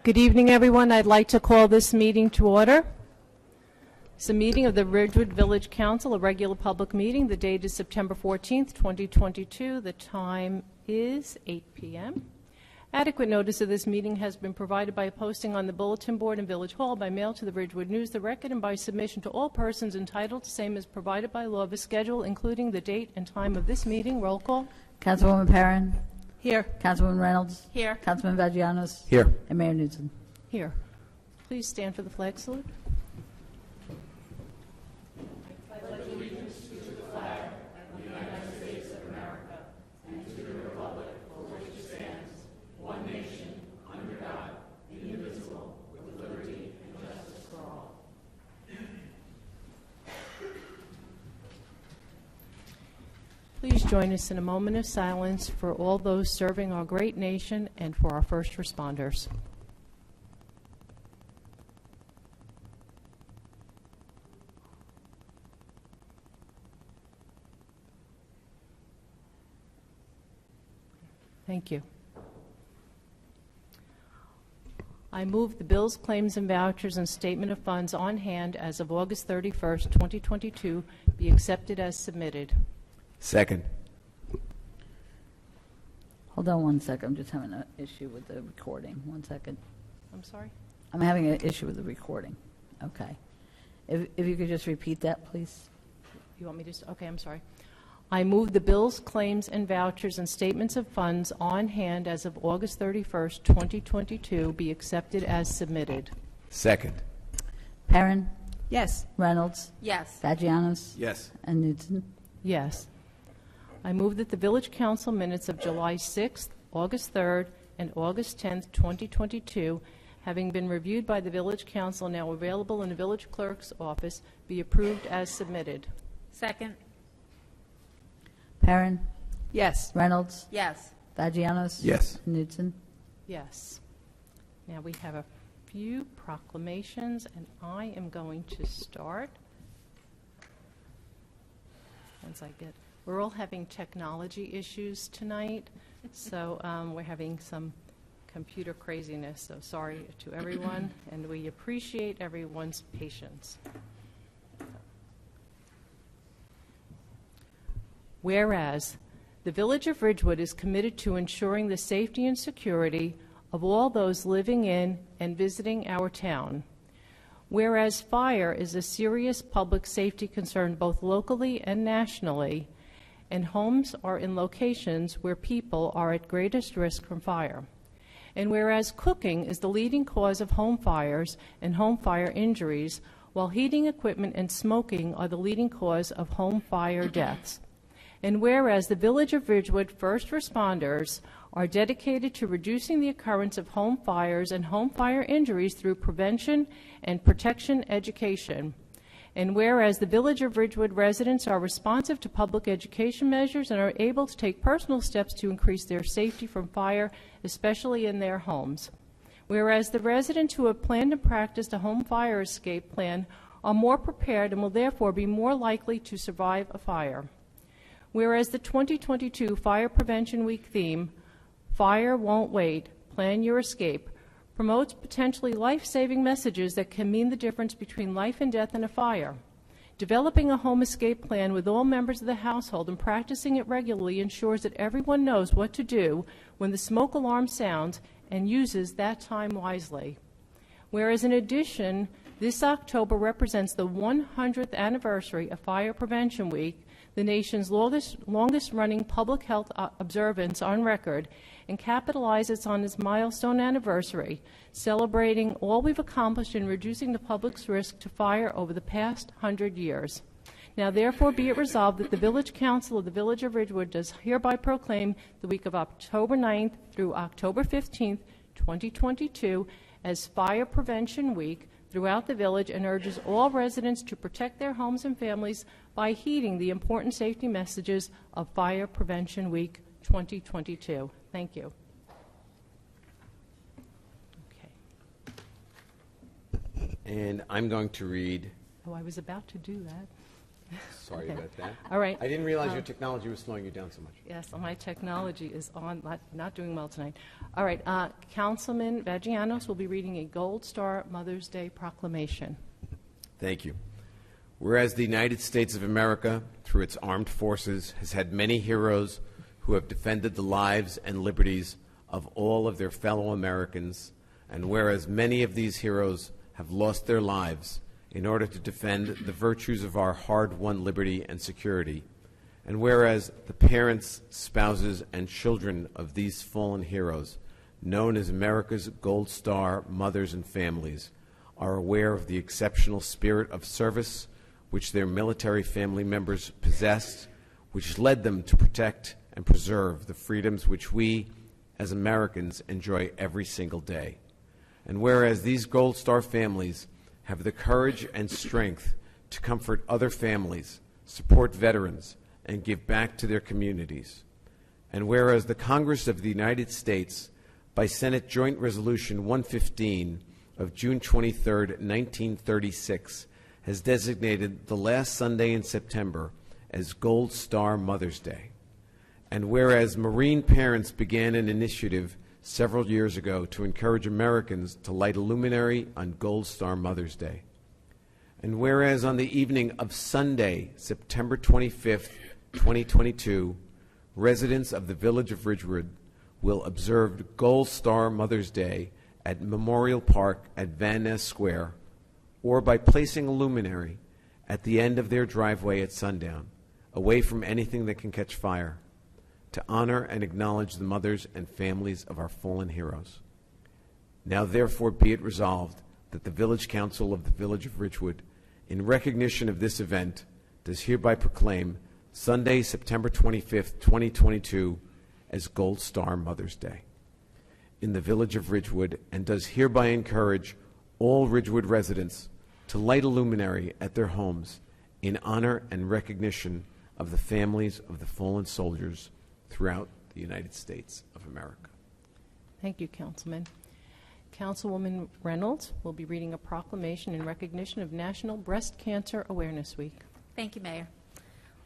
Good evening, everyone. I'd like to call this meeting to order. It's a meeting of the Ridgewood Village Council, a regular public meeting. The date is September 14th, 2022. The time is 8 p.m. Adequate notice of this meeting has been provided by posting on the bulletin board in Village Hall, by mail to the Ridgewood News, the Record, and by submission to all persons entitled to same as provided by law of a schedule, including the date and time of this meeting. Roll call. Councilwoman Perrin. Here. Councilwoman Reynolds. Here. Councilman Vagianos. Here. And Mayor Newton. Here. Please stand for the flag salute. Please join us in a moment of silence for all those serving our great nation and for our first responders. Thank you. I move the bills, claims, and vouchers and statement of funds on hand as of August 31st, 2022 be accepted as submitted. Second. Hold on one second. I'm just having an issue with the recording. 1 second. I'm sorry? I'm having an issue with the recording. Okay. If you could just repeat that, please. You want me to? Okay, I'm sorry. I move the bills, claims, and vouchers and statements of funds on hand as of August 31st, 2022 be accepted as submitted. Second. Perrin. Yes. Reynolds. Yes. Vagianos. Yes. And Newton. Yes. I move that the Village Council minutes of July 6th, August 3rd, and August 10th, 2022, having been reviewed by the Village Council now available in the Village Clerk's office, be approved as submitted. Second. Perrin. Yes. Reynolds. Yes. Vagianos. Yes. Newton. Yes. Now we have a few proclamations, and I am going to start. Once I get, we're all having technology issues tonight, so we're having some computer craziness, so sorry to everyone, and we appreciate everyone's patience. Whereas the Village of Ridgewood is committed to ensuring the safety and security of all those living in and visiting our town. Whereas fire is a serious public safety concern both locally and nationally, and homes are in locations where people are at greatest risk from fire. And whereas cooking is the leading cause of home fires and home fire injuries, while heating equipment and smoking are the leading cause of home fire deaths. And whereas the Village of Ridgewood first responders are dedicated to reducing the occurrence of home fires and home fire injuries through prevention and protection education. And whereas the Village of Ridgewood residents are responsive to public education measures and are able to take personal steps to increase their safety from fire, especially in their homes. Whereas the residents who have planned and practiced a home fire escape plan are more prepared and will therefore be more likely to survive a fire. Whereas the 2022 Fire Prevention Week theme, Fire Won't Wait, Plan Your Escape, promotes potentially life-saving messages that can mean the difference between life and death in a fire. Developing a home escape plan with all members of the household and practicing it regularly ensures that everyone knows what to do when the smoke alarm sounds and uses that time wisely. Whereas in addition, this October represents the 100th anniversary of Fire Prevention Week, the nation's longest-running public health observance on record, and capitalizes on its milestone anniversary, celebrating all we've accomplished in reducing the public's risk to fire over the past 100 years. Now, therefore, be it resolved that the Village Council of the Village of Ridgewood does hereby proclaim the week of October 9th through October 15th, 2022, as Fire Prevention Week throughout the village, and urges all residents to protect their homes and families by heeding the important safety messages of Fire Prevention Week 2022. Thank you. Okay. And I'm going to read. Oh, I was about to do that. Sorry about that. All right. I didn't realize your technology was slowing you down so much. Yes, my technology is on, not doing well tonight. All right, Councilman Vagianos will be reading a Gold Star Mother's Day proclamation. Thank you. Whereas the United States of America, through its armed forces, has had many heroes who have defended the lives and liberties of all of their fellow Americans, and whereas many of these heroes have lost their lives in order to defend the virtues of our hard-won liberty and security, and whereas the parents, spouses, and children of these fallen heroes, known as America's Gold Star mothers and families, are aware of the exceptional spirit of service which their military family members possessed, which led them to protect and preserve the freedoms which we, as Americans, enjoy every single day. And whereas these Gold Star families have the courage and strength to comfort other families, support veterans, and give back to their communities. And whereas the Congress of the United States, by Senate Joint Resolution 115 of June 23, 1936, has designated the last Sunday in September as Gold Star Mother's Day. And whereas Marine parents began an initiative several years ago to encourage Americans to light a luminary on Gold Star Mother's Day. And whereas on the evening of Sunday, September 25th, 2022, residents of the village of Ridgewood will observe Gold Star Mother's Day at Memorial Park at Van Ness Square, or by placing a luminary at the end of their driveway at sundown, away from anything that can catch fire, to honor and acknowledge the mothers and families of our fallen heroes. Now therefore be it resolved that the Village Council of the Village of Ridgewood, in recognition of this event, does hereby proclaim Sunday, September 25th, 2022, as Gold Star Mother's Day in the Village of Ridgewood, and does hereby encourage all Ridgewood residents to light a luminary at their homes in honor and recognition of the families of the fallen soldiers throughout the United States of America. Thank you, Councilman. Councilwoman Reynolds will be reading a proclamation in recognition of National Breast Cancer Awareness Week. Thank you, Mayor.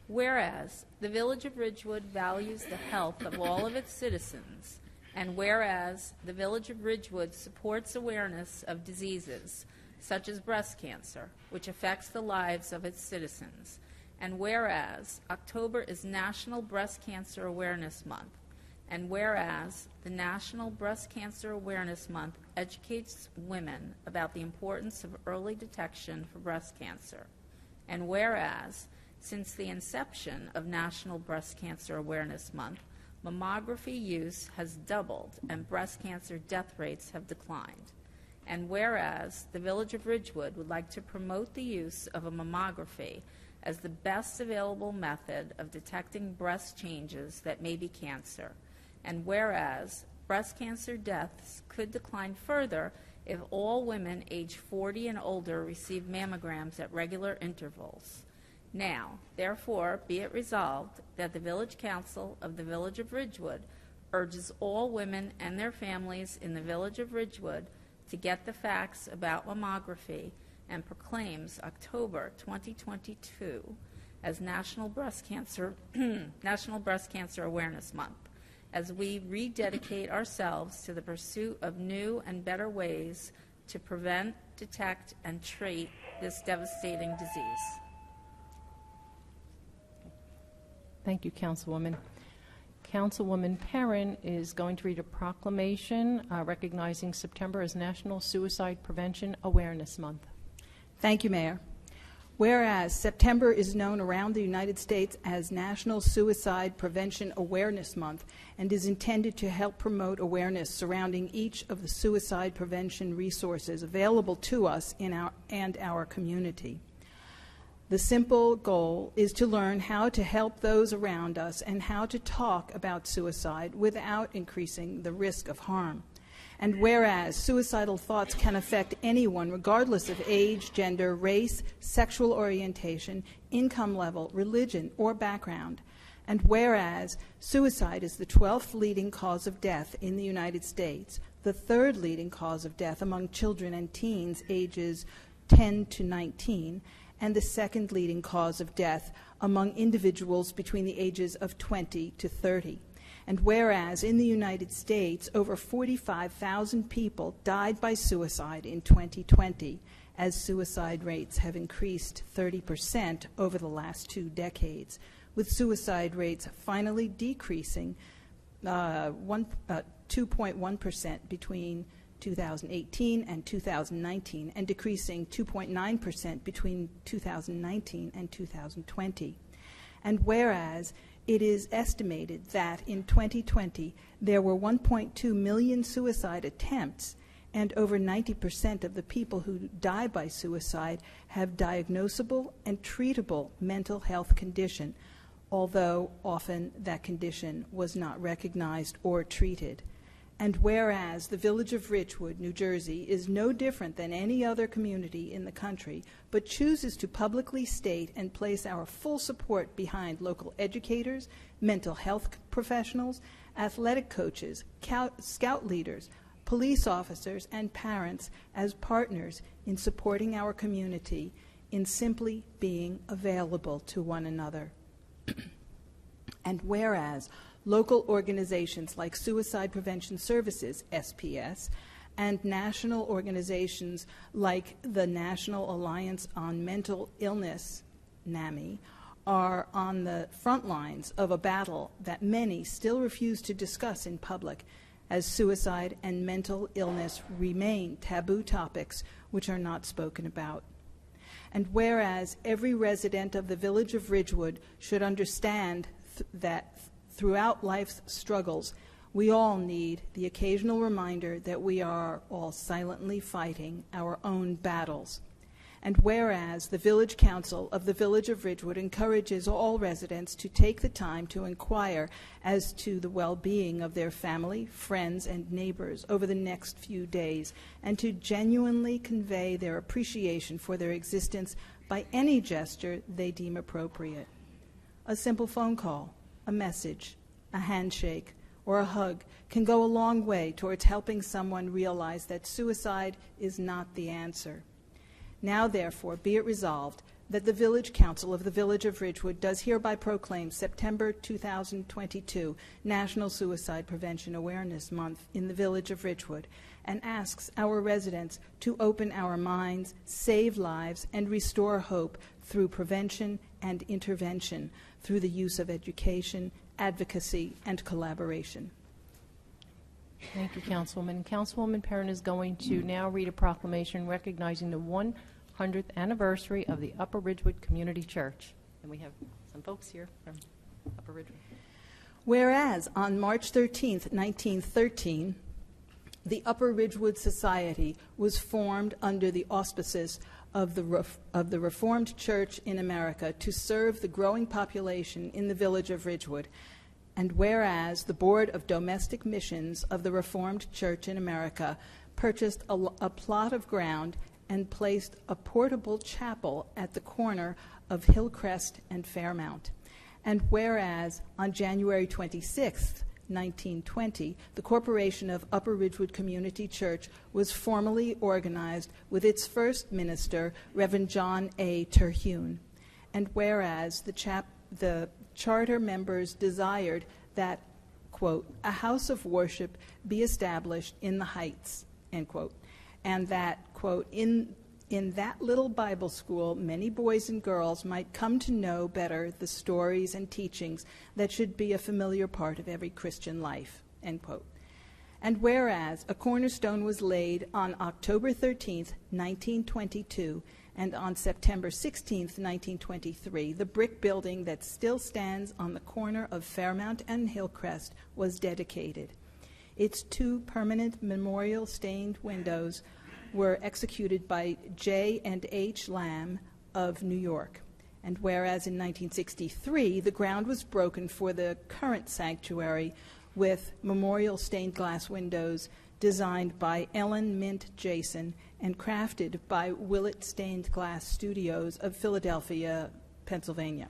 Whereas the Village of Ridgewood values the health of all of its citizens, and whereas the Village of Ridgewood supports awareness of diseases such as breast cancer, which affects the lives of its citizens, and whereas October is National Breast Cancer Awareness Month, and whereas the National Breast Cancer Awareness Month educates women about the importance of early detection for breast cancer, and whereas since the inception of National Breast Cancer Awareness Month, mammography use has doubled and breast cancer death rates have declined. And whereas the Village of Ridgewood would like to promote the use of a mammography as the best available method of detecting breast changes that may be cancer, and whereas breast cancer deaths could decline further if all women age 40 and older receive mammograms at regular intervals. Now, therefore, be it resolved that the Village Council of the Village of Ridgewood urges all women and their families in the Village of Ridgewood to get the facts about mammography and proclaims October 2022 as National Breast Cancer Awareness Month, as we rededicate ourselves to the pursuit of new and better ways to prevent, detect, and treat this devastating disease. Thank you, Councilwoman. Councilwoman Perrin is going to read a proclamation recognizing September as National Suicide Prevention Awareness Month. Thank you, Mayor. Whereas September is known around the United States as National Suicide Prevention Awareness Month and is intended to help promote awareness surrounding each of the suicide prevention resources available to us in our community. The simple goal is to learn how to help those around us and how to talk about suicide without increasing the risk of harm. And whereas suicidal thoughts can affect anyone regardless of age, gender, race, sexual orientation, income level, religion, or background. And whereas suicide is the 12th leading cause of death in the United States, the 3rd leading cause of death among children and teens ages 10 to 19, and the second leading cause of death among individuals between the ages of 20 to 30. And whereas in the United States, over 45,000 people died by suicide in 2020, as suicide rates have increased 30% over the last 2 decades, with suicide rates finally decreasing 2.1% between 2018 and 2019, and decreasing 2.9% between 2019 and 2020. And whereas it is estimated that in 2020 there were 1.2 million suicide attempts, and over 90% of the people who die by suicide have diagnosable and treatable mental health condition, although often that condition was not recognized or treated. And whereas the Village of Ridgewood, New Jersey, is no different than any other community in the country, but chooses to publicly state and place our full support behind local educators, mental health professionals, athletic coaches, scout leaders, police officers, and parents as partners in supporting our community in simply being available to one another. And whereas local organizations like Suicide Prevention Services, SPS, and national organizations like the National Alliance on Mental Illness, NAMI, are on the front lines of a battle that many still refuse to discuss in public, as suicide and mental illness remain taboo topics which are not spoken about. And whereas every resident of the Village of Ridgewood should understand that throughout life's struggles, we all need the occasional reminder that we are all silently fighting our own battles. And whereas the Village Council of the Village of Ridgewood encourages all residents to take the time to inquire as to the well-being of their family, friends, and neighbors over the next few days, and to genuinely convey their appreciation for their existence by any gesture they deem appropriate. A simple phone call, a message, a handshake, or a hug can go a long way towards helping someone realize that suicide is not the answer. Now, therefore, be it resolved that the Village Council of the Village of Ridgewood does hereby proclaim September 2022 National Suicide Prevention Awareness Month in the Village of Ridgewood, and asks our residents to open our minds, save lives, and restore hope through prevention and intervention, through the use of education, advocacy, and collaboration. Thank you, Councilwoman. Councilwoman Perrin is going to now read a proclamation recognizing the 100th anniversary of the Upper Ridgewood Community Church. And we have some folks here from Upper Ridgewood. Whereas on March 13th, 1913, the Upper Ridgewood Society was formed under the auspices of the Reformed Church in America to serve the growing population in the Village of Ridgewood. And whereas the Board of Domestic Missions of the Reformed Church in America purchased a plot of ground and placed a portable chapel at the corner of Hillcrest and Fairmount. And whereas on January 26th, 1920, the Corporation of Upper Ridgewood Community Church was formally organized with its first minister, Reverend John A. Terhune. And whereas the charter members desired that, quote, a house of worship be established in the Heights, end quote, and that, quote, in that little Bible school, many boys and girls might come to know better the stories and teachings that should be a familiar part of every Christian life, end quote. And whereas a cornerstone was laid on October 13th, 1922, and on September 16th, 1923, the brick building that still stands on the corner of Fairmount and Hillcrest was dedicated. Its 2 permanent memorial stained windows were executed by J. and H. Lamb of New York. And whereas in 1963, the ground was broken for the current sanctuary with memorial stained glass windows designed by Ellen Mint Jason and crafted by Willett Stained Glass Studios of Philadelphia, Pennsylvania.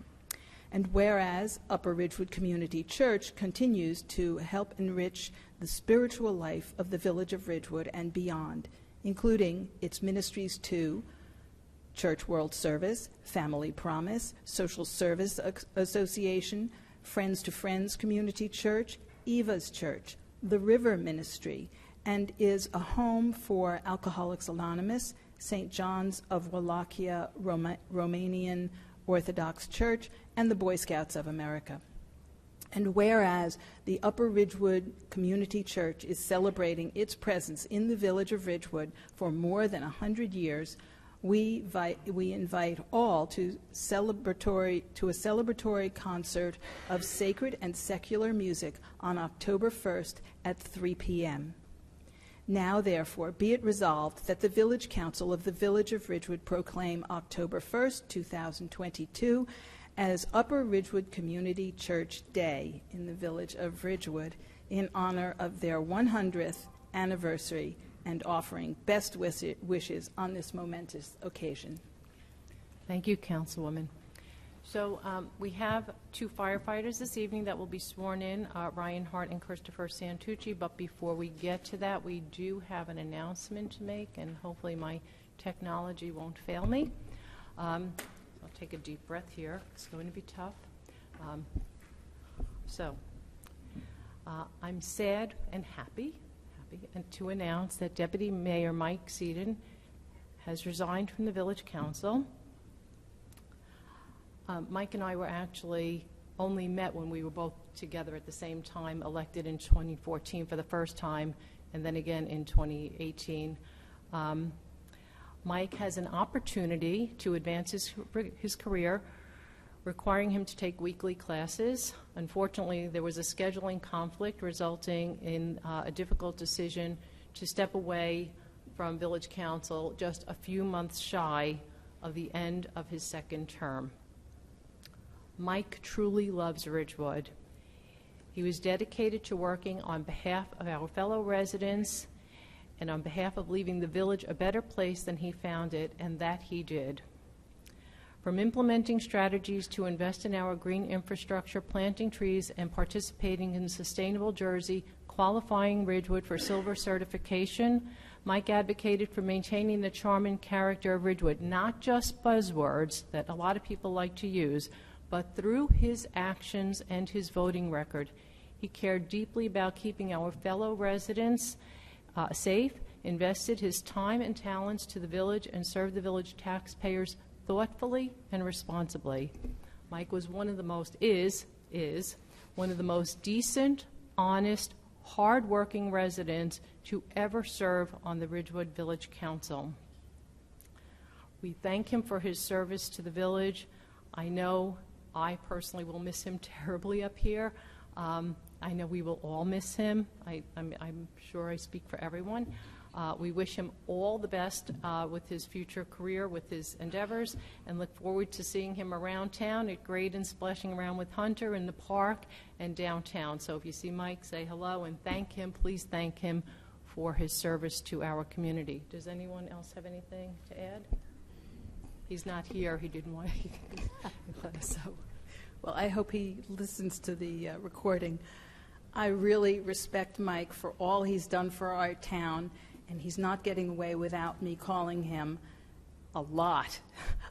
And whereas Upper Ridgewood Community Church continues to help enrich the spiritual life of the Village of Ridgewood and beyond, including its ministries to Church World Service, Family Promise, Social Service Association, Friends to Friends Community Church, Eva's Church, the River Ministry, and is a home for Alcoholics Anonymous, St. John's of Wallachia Romanian Orthodox Church, and the Boy Scouts of America. And whereas the Upper Ridgewood Community Church is celebrating its presence in the village of Ridgewood for more than 100 years, we invite all to a celebratory concert of sacred and secular music on October 1st at 3 p.m. Now, therefore, be it resolved that the Village Council of the Village of Ridgewood proclaim October 1st, 2022, as Upper Ridgewood Community Church Day in the Village of Ridgewood in honor of their 100th anniversary and offering best wishes on this momentous occasion. Thank you, Councilwoman. So we have two firefighters this evening that will be sworn in, Ryan Hart and Christopher Santucci. But before we get to that, we do have an announcement to make, and hopefully my technology won't fail me. I'll take a deep breath here. It's going to be tough. I'm sad and happy to announce that Deputy Mayor Mike Seaton has resigned from the Village Council. Mike and I were actually only met when we were both together at the same time, elected in 2014 for the first time, and then again in 2018. Mike has an opportunity to advance his career, requiring him to take weekly classes. Unfortunately, there was a scheduling conflict resulting in a difficult decision to step away from Village Council just a few months shy of the end of his second term. Mike truly loves Ridgewood. He was dedicated to working on behalf of our fellow residents and on behalf of leaving the village a better place than he found it, and that he did. From implementing strategies to invest in our green infrastructure, planting trees, and participating in Sustainable Jersey, qualifying Ridgewood for silver certification, Mike advocated for maintaining the charm and character of Ridgewood, not just buzzwords that a lot of people like to use, but through his actions and his voting record. He cared deeply about keeping our fellow residents safe, invested his time and talents to the village, and served the village taxpayers thoughtfully and responsibly. Mike was one of the most decent, honest, hard-working residents to ever serve on the Ridgewood Village Council. We thank him for his service to the village. I know I personally will miss him terribly up here. I know we will all miss him. I'm sure I speak for everyone. We wish him all the best with his future career, with his endeavors, and look forward to seeing him around town at Graydon, splashing around with Hunter in the park and downtown. So if you see Mike, say hello and thank him. Please thank him for his service to our community. Does anyone else have anything to add? He's not here. He didn't want to. So, well, I hope he listens to the recording. I really respect Mike for all he's done for our town, and he's not getting away without me calling him a lot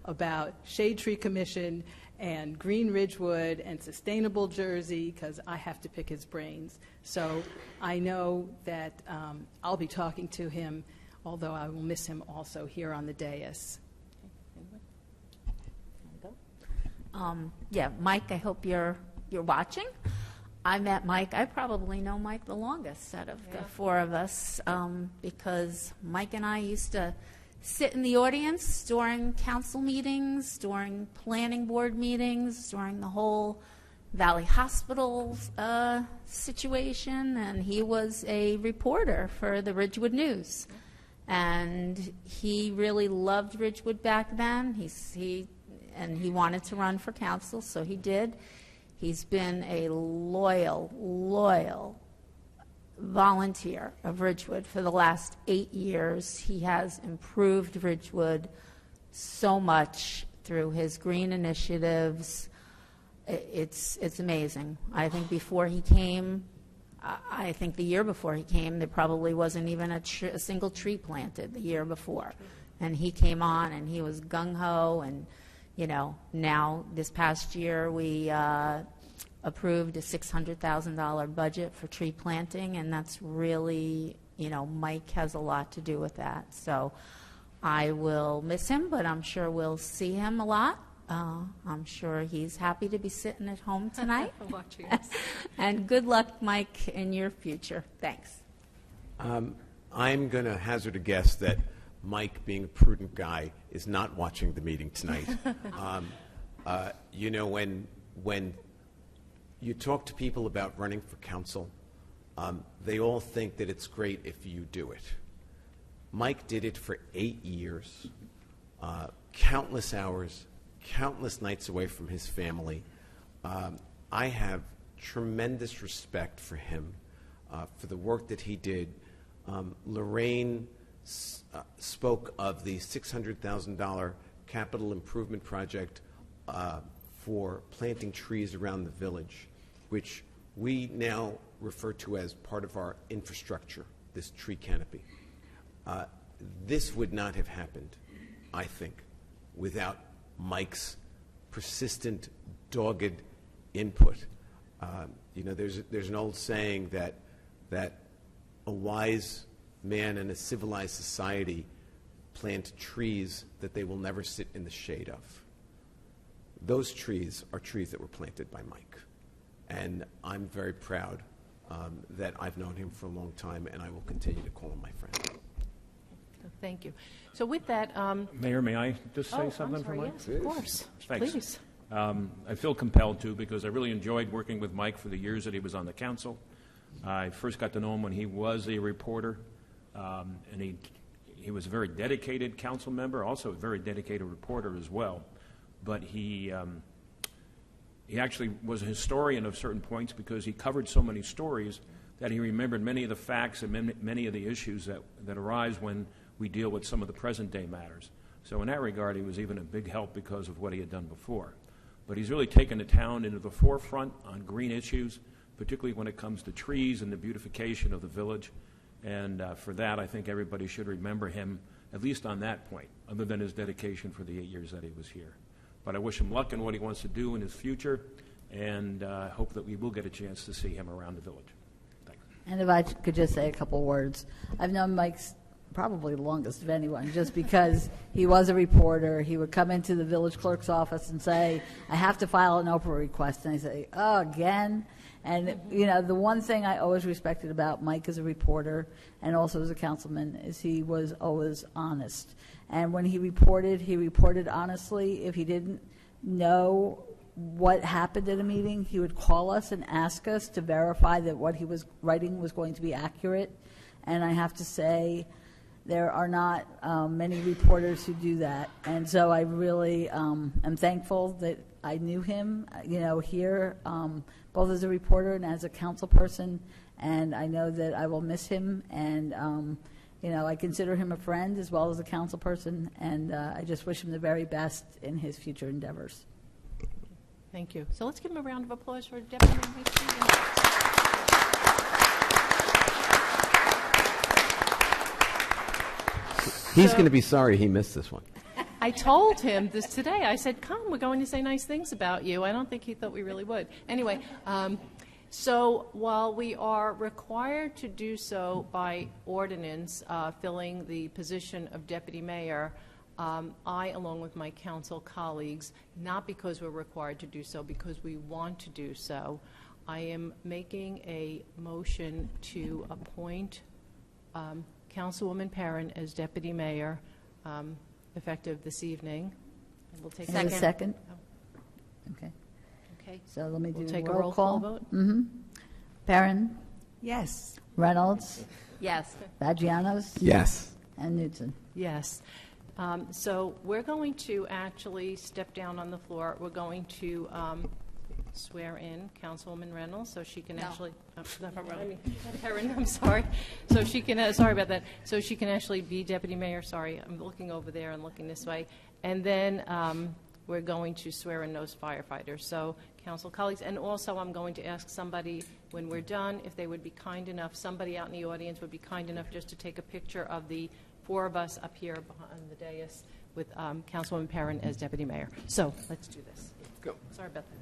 about Shade Tree Commission and Green Ridgewood and Sustainable Jersey, because I have to pick his brains. So I know that I'll be talking to him, although I will miss him also here on the dais. Yeah, Mike, I hope you're watching. I met Mike. I probably know Mike the longest out of the four of us, because Mike and I used to sit in the audience during council meetings, during planning board meetings, during the whole Valley Hospital situation, and he was a reporter for the Ridgewood News. And he really loved Ridgewood back then. He wanted to run for council, so he did. He's been a loyal volunteer of Ridgewood for the last 8 years. He has improved Ridgewood so much through his green initiatives. It's amazing. I think before he came, I think the year before he came, there probably wasn't even a single tree planted the year before. And he came on, and he was gung-ho, and, now this past year, we approved a $600,000 budget for tree planting, and that's really, Mike has a lot to do with that. So I will miss him, but I'm sure we'll see him a lot. I'm sure he's happy to be sitting at home tonight. Watching us. And good luck, Mike, in your future. Thanks. I'm going to hazard a guess that Mike, being a prudent guy, is not watching the meeting tonight. When you talk to people about running for council, they all think that it's great if you do it. Mike did it for 8 years, countless hours, countless nights away from his family. I have tremendous respect for him, for the work that he did. Lorraine spoke of the $600,000 capital improvement project for planting trees around the village, which we now refer to as part of our infrastructure, this tree canopy. This would not have happened, I think, without Mike's persistent, dogged input. There's an old saying that a wise man in a civilized society plant trees that they will never sit in the shade of. Those trees are trees that were planted by Mike. And I'm very proud that I've known him for a long time, and I will continue to call him my friend. Thank you. So with that... Mayor, may I just say I'm something for sorry, Mike? yes, of course. Thanks. Please. I feel compelled to because I really enjoyed working with Mike for the years that he was on the council. I first got to know him when he was a reporter, and he was a very dedicated council member, also a very dedicated reporter as well. But he actually was a historian of certain points because he covered so many stories that he remembered many of the facts and many of the issues that arise when we deal with some of the present-day matters. So in that regard, he was even a big help because of what he had done before. But he's really taken the town into the forefront on green issues, particularly when it comes to trees and the beautification of the village. And for that, I think everybody should remember him, at least on that point, other than his dedication for the 8 years that he was here. But I wish him luck in what he wants to do in his future, and hope that we will get a chance to see him around the village. Thanks. And if I could just say a couple words. I've known Mike's probably the longest of anyone, just because he was a reporter. He would come into the village clerk's office and say, I have to file an Oprah request. And I say, oh, again? And, the one thing I always respected about Mike as a reporter and also as a councilman is he was always honest. And when he reported honestly. If he didn't know what happened at a meeting, he would call us and ask us to verify that what he was writing was going to be accurate. And I have to say, there are not many reporters who do that. And so I really am thankful that I knew him, here, both as a reporter and as a council person. And I know that I will miss him. And, I consider him a friend as well as a council person. And I just wish him the very best in his future endeavors. Thank you. So let's give him a round of applause for Deputy Mayor Mike Stevens. He's going to be sorry he missed this one. I told him this today. I said, come, we're going to say nice things about you. I don't think he thought we really would. Anyway, so while we are required to do so by ordinance, filling the position of deputy mayor, I, along with my council colleagues, not because we're required to do so, because we want to do so, I am making a motion to appoint Councilwoman Perrin as deputy mayor, effective this evening. And we'll take And a second? Oh. Okay. Okay. So let me do We'll take a a roll call vote. Mm-hmm. Perrin, Yes. Reynolds, Yes. Vagianos, Yes. and Newton. Yes. So we're going to actually step down on the floor. We're going to swear in Councilwoman Reynolds so she can No. actually, Perrin, I'm sorry. So she can, sorry about that. So she can actually be deputy mayor. Sorry, I'm looking over there and looking this way. And then we're going to swear in those firefighters. So council colleagues, and also I'm going to ask somebody when we're done, if they would be kind enough, somebody out in the audience would be kind enough just to take a picture of the four of us up here behind the dais with Councilwoman Perrin as deputy mayor. So let's do this. Go. Sorry about that.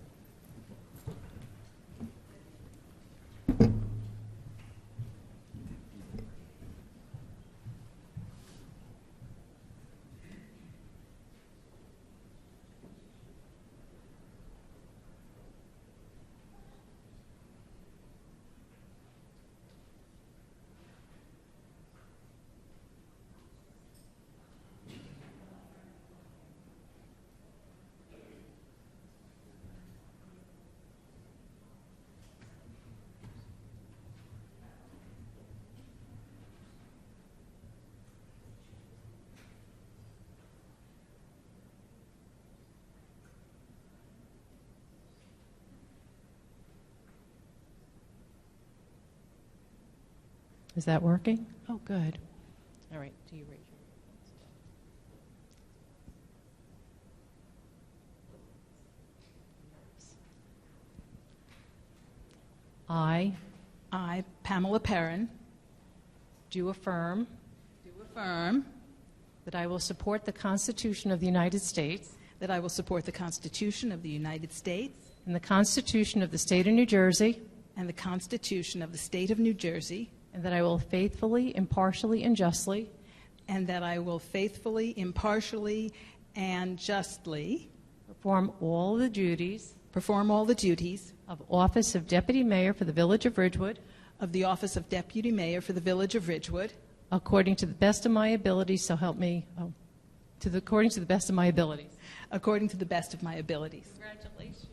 Is that working? Oh, good. All right, do you raise your I I, Pamela Perrin, do affirm do affirm that I will support the Constitution of the United States that I will support the Constitution of the United States and the Constitution of the State of New Jersey, and the Constitution of the State of New Jersey, and that I will faithfully, impartially, and justly and that I will faithfully, impartially, and justly perform all the duties perform all the duties of office of Deputy Mayor for the Village of Ridgewood of the office of Deputy Mayor for the Village of Ridgewood according to the best of my abilities, so help me, according to the best of my abilities. according to the best of my abilities. Congratulations.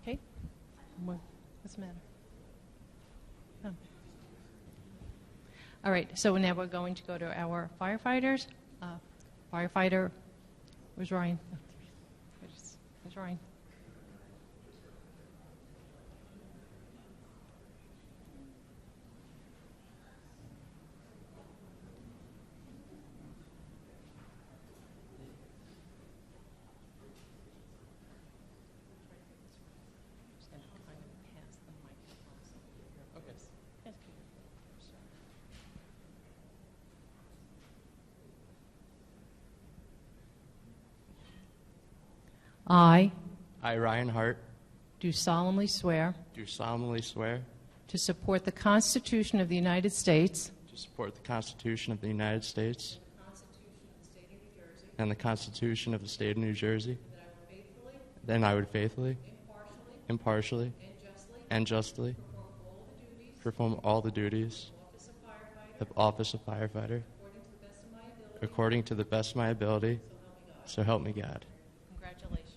Okay. What's the matter? Oh. All right, so now we're going to go to our firefighters. Firefighter, where's Ryan? Oh, where's Ryan? I I, Ryan Hart, do solemnly swear do solemnly swear to support the Constitution of the United States to support the Constitution of the United States and the Constitution of the State of New Jersey. Then I would faithfully, impartially, and justly perform all the duties of office of firefighter according to the best of my ability, so help me God. Congratulations.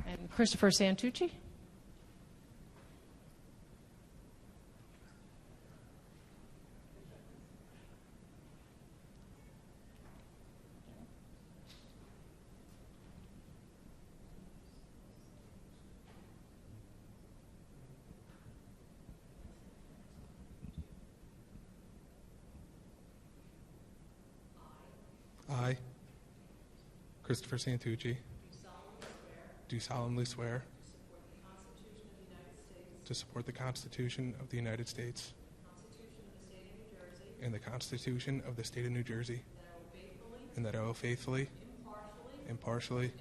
And Christopher Santucci. I, Christopher Santucci, do solemnly swear to support the Constitution of the United States and the Constitution of the State of New Jersey, and that I will faithfully, impartially,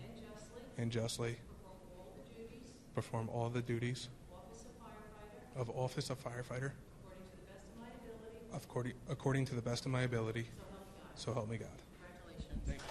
and justly perform all the duties of office of firefighter according to the best of my ability. So help me God. Thank you.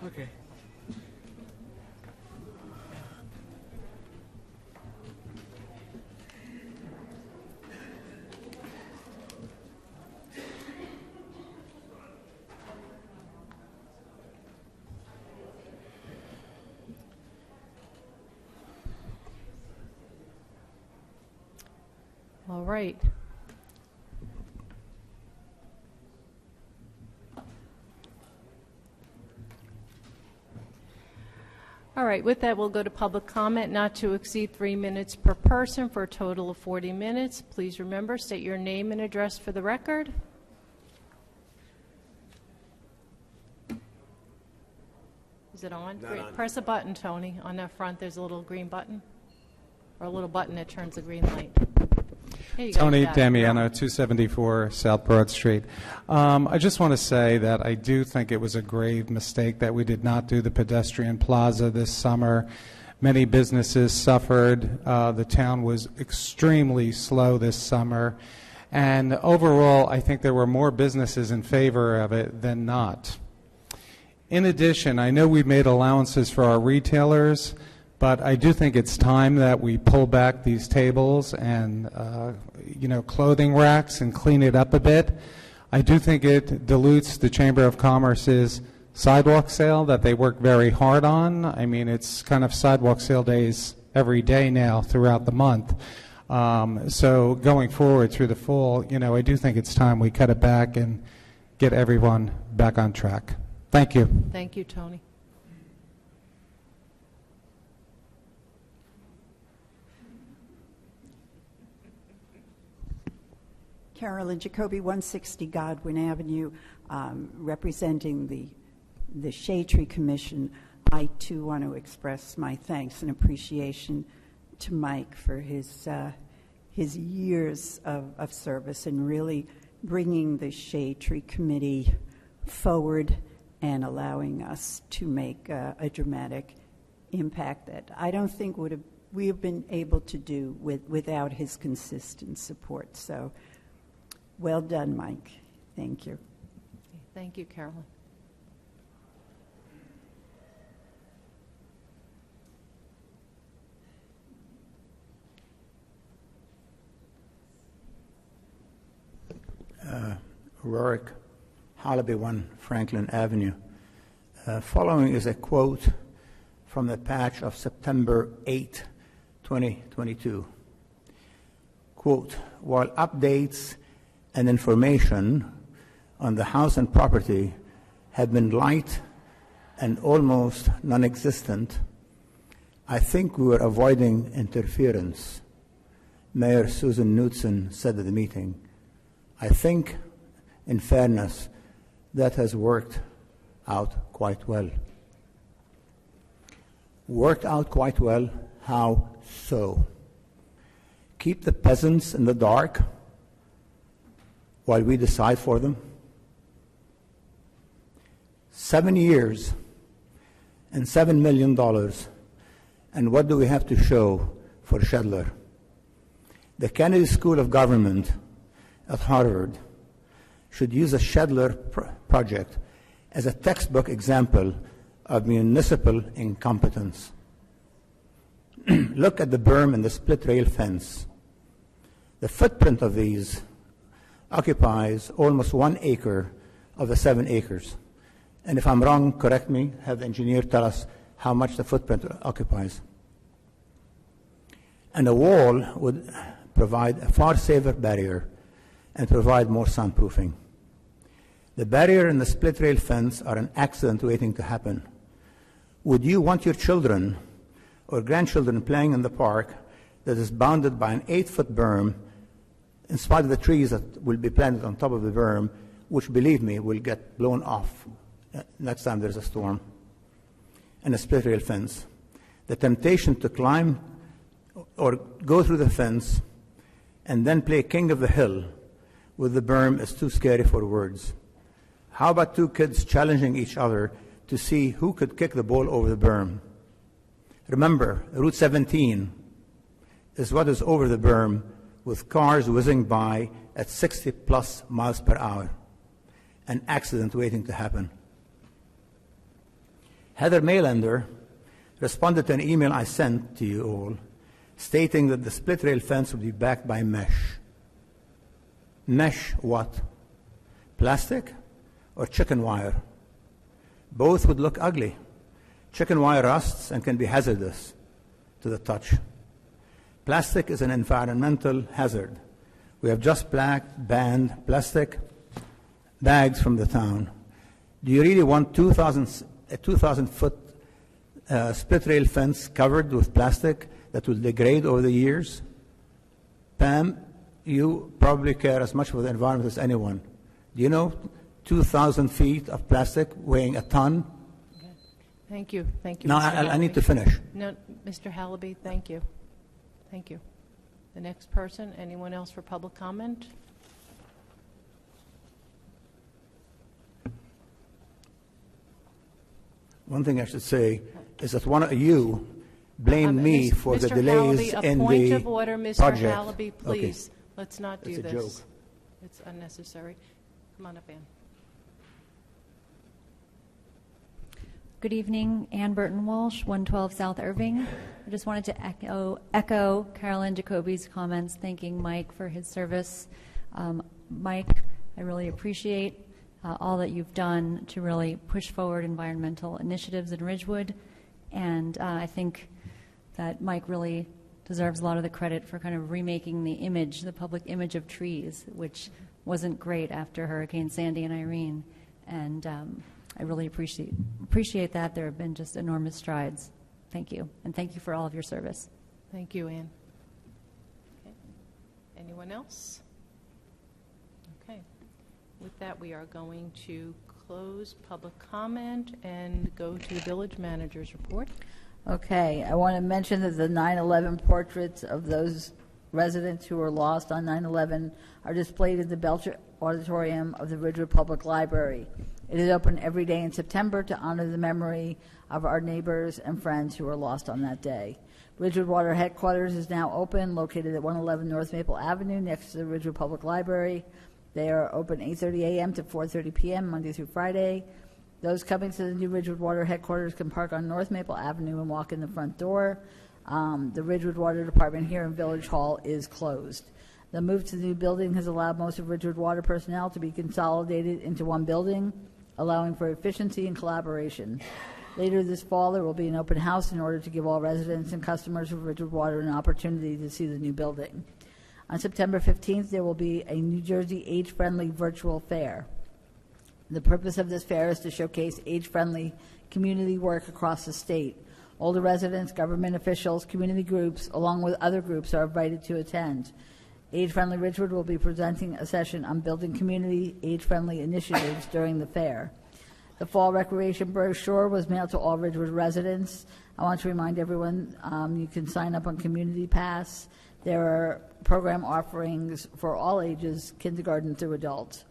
Okay. All right. All right, with that, we'll go to public comment, not to exceed 3 minutes per person for a total of 40 minutes. Please remember, state your name and address for the record. Is it on? Not Great. on. Press a button, Tony. On that front, there's a little green button, or a little button that turns the green light. There you go, Tony you got it. Damiano, 274 South Broad Street. I just want to say that I do think it was a grave mistake that we did not do the pedestrian plaza this summer. Many businesses suffered. The town was extremely slow this summer. And overall, I think there were more businesses in favor of it than not. In addition, I know we've made allowances for our retailers, but I do think it's time that we pull back these tables and, clothing racks and clean it up a bit. I do think it dilutes the Chamber of Commerce's sidewalk sale that they work very hard on. I mean, it's kind of sidewalk sale days every day now throughout the month. So going forward through the fall, I do think it's time we cut it back and get everyone back on track. Thank you. Thank you, Tony. Carolyn Jacoby, 160 Godwin Avenue, representing the Shade Tree Commission. I, too, want to express my thanks and appreciation to Mike for his years of service and really bringing the Shade Tree Committee forward and allowing us to make a dramatic impact that I don't think we have been able to do without his consistent support. So, well done, Mike. Thank you. Thank you, Carolyn. Rorick, Hollaby 1, Franklin Avenue. Following is a quote from the patch of September 8, 2022. Quote, while updates and information on the house and property have been light and almost non-existent, I think we were avoiding interference. Mayor Susan Knudsen said at the meeting. I think, in fairness, that has worked out quite well. Worked out quite well? How so? Keep the peasants in the dark while we decide for them? 7 years and $7 million. And what do we have to show for Shedler? The Kennedy School of Government at Harvard should use the Shedler project as a textbook example of municipal incompetence. Look at the berm and the split rail fence. The footprint of these occupies almost 1 acre of the 7 acres. And if I'm wrong, correct me, have the engineer tell us how much the footprint occupies. And a wall would provide a far safer barrier and provide more soundproofing. The barrier and the split rail fence are an accident waiting to happen. Would you want your children or grandchildren playing in the park that is bounded by an 8-foot berm, in spite of the trees that will be planted on top of the berm, which, believe me, will get blown off next time there's a storm, and a split rail fence? The temptation to climb or go through the fence and then play king of the hill with the berm is too scary for words. How about 2 kids challenging each other to see who could kick the ball over the berm? Remember, Route 17 is what is over the berm, with cars whizzing by at 60+ miles per hour. An accident waiting to happen. Heather Maylander responded to an email I sent to you all, stating that the split rail fence would be backed by mesh. Mesh what? Plastic or chicken wire? Both would look ugly. Chicken wire rusts and can be hazardous to the touch. Plastic is an environmental hazard. We have just banned plastic bags from the town. Do you really want a 2,000-foot split rail fence covered with plastic that will degrade over the years? Pam, you probably care as much for the environment as anyone. Do you know 2,000 feet of plastic weighing a ton? Okay. Thank you. Thank you. Now, Mr. I need to finish. No, Mr. Hallaby, thank you. Thank you. The next person, anyone else for public comment? One thing I should say is that one of you blamed me for the Mr. delays Hallaby, in a point the of order, Mr. project. Hallaby, please. Okay. Let's not do It's a this. joke. It's unnecessary. Come on up, Ann. Good evening, Ann Burton Walsh, 112 South Irving. I just wanted to echo Carolyn Jacoby's comments, thanking Mike for his service. Mike, I really appreciate all that you've done to really push forward environmental initiatives in Ridgewood, and I think that Mike really deserves a lot of the credit for kind of remaking the image, the public image of trees, which wasn't great after Hurricane Sandy and Irene, and I really appreciate that. There have been just enormous strides. Thank you, and thank you for all of your service. Thank you, Ann. Okay. Anyone else? Okay. With that, we are going to close public comment and go to the village manager's report. Okay, I want to mention that the 9/11 portraits of those residents who were lost on 9/11 are displayed in the Belcher Auditorium of the Ridgewood Public Library. It is open every day in September to honor the memory of our neighbors and friends who were lost on that day. Ridgewood Water Headquarters is now open, located at 111 North Maple Avenue next to the Ridgewood Public Library. They are open 8:30 a.m. to 4:30 p.m. Monday through Friday. Those coming to the new Ridgewood Water Headquarters can park on North Maple Avenue and walk in the front door. The Ridgewood Water Department here in Village Hall is closed. The move to the new building has allowed most of Ridgewood Water personnel to be consolidated into one building, allowing for efficiency and collaboration. Later this fall, there will be an open house in order to give all residents and customers of Ridgewood Water an opportunity to see the new building. On September 15th, there will be a New Jersey age-friendly virtual fair. The purpose of this fair is to showcase age-friendly community work across the state. Older residents, government officials, community groups, along with other groups, are invited to attend. Age-Friendly Ridgewood will be presenting a session on building community age-friendly initiatives during the fair. The fall recreation brochure was mailed to all Ridgewood residents. I want to remind everyone you can sign up on Community Pass. There are program offerings for all ages, kindergarten through adults.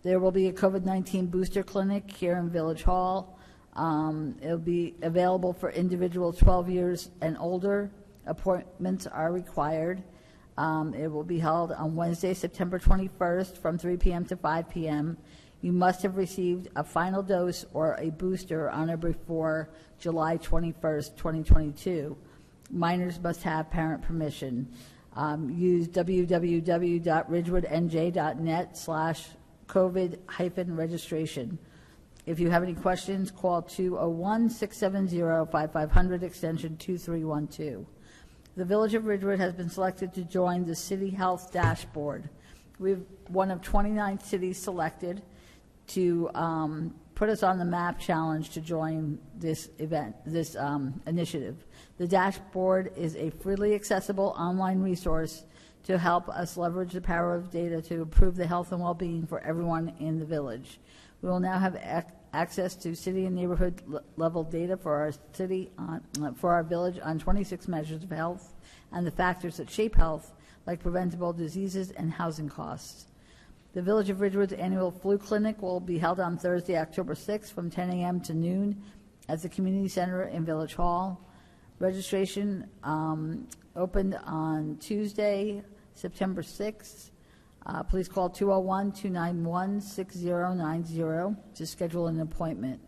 There will be a COVID-19 booster clinic here in Village Hall. It'll be available for individuals 12 years and older. Appointments are required. It will be held on Wednesday, September 21st from 3 p.m. to 5 p.m. You must have received a final dose or a booster on or before July 21st, 2022. Minors must have parent permission. Use www.ridgewoodnj.net/COVID-registration. If you have any questions, call 201-670-5500 extension 2312. The Village of Ridgewood has been selected to join the City Health Dashboard. We're one of 29 cities selected to put us on the map challenge to join this event, this initiative. The dashboard is a freely accessible online resource to help us leverage the power of data to improve the health and well-being for everyone in the village. We will now have access to city and neighborhood level data for our city, for our village on 26 measures of health and the factors that shape health, like preventable diseases and housing costs. The Village of Ridgewood's annual flu clinic will be held on Thursday, October 6th from 10 a.m. to noon at the Community Center in Village Hall. Registration opened on Tuesday, September 6th. Please call 201-291-6090 to schedule an appointment.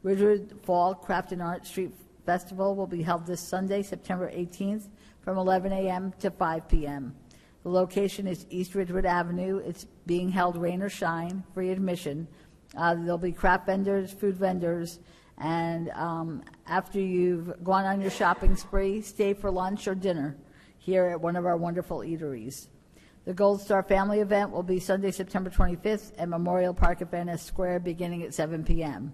Ridgewood Fall Craft and Art Street Festival will be held this Sunday, September 18th from 11 a.m. to 5 p.m. The location is East Ridgewood Avenue. It's being held rain or shine, free admission. There'll be craft vendors, food vendors, and after you've gone on your shopping spree, stay for lunch or dinner here at one of our wonderful eateries. The Gold Star Family event will be Sunday, September 25th at Memorial Park at Van Ness Square beginning at 7 p.m.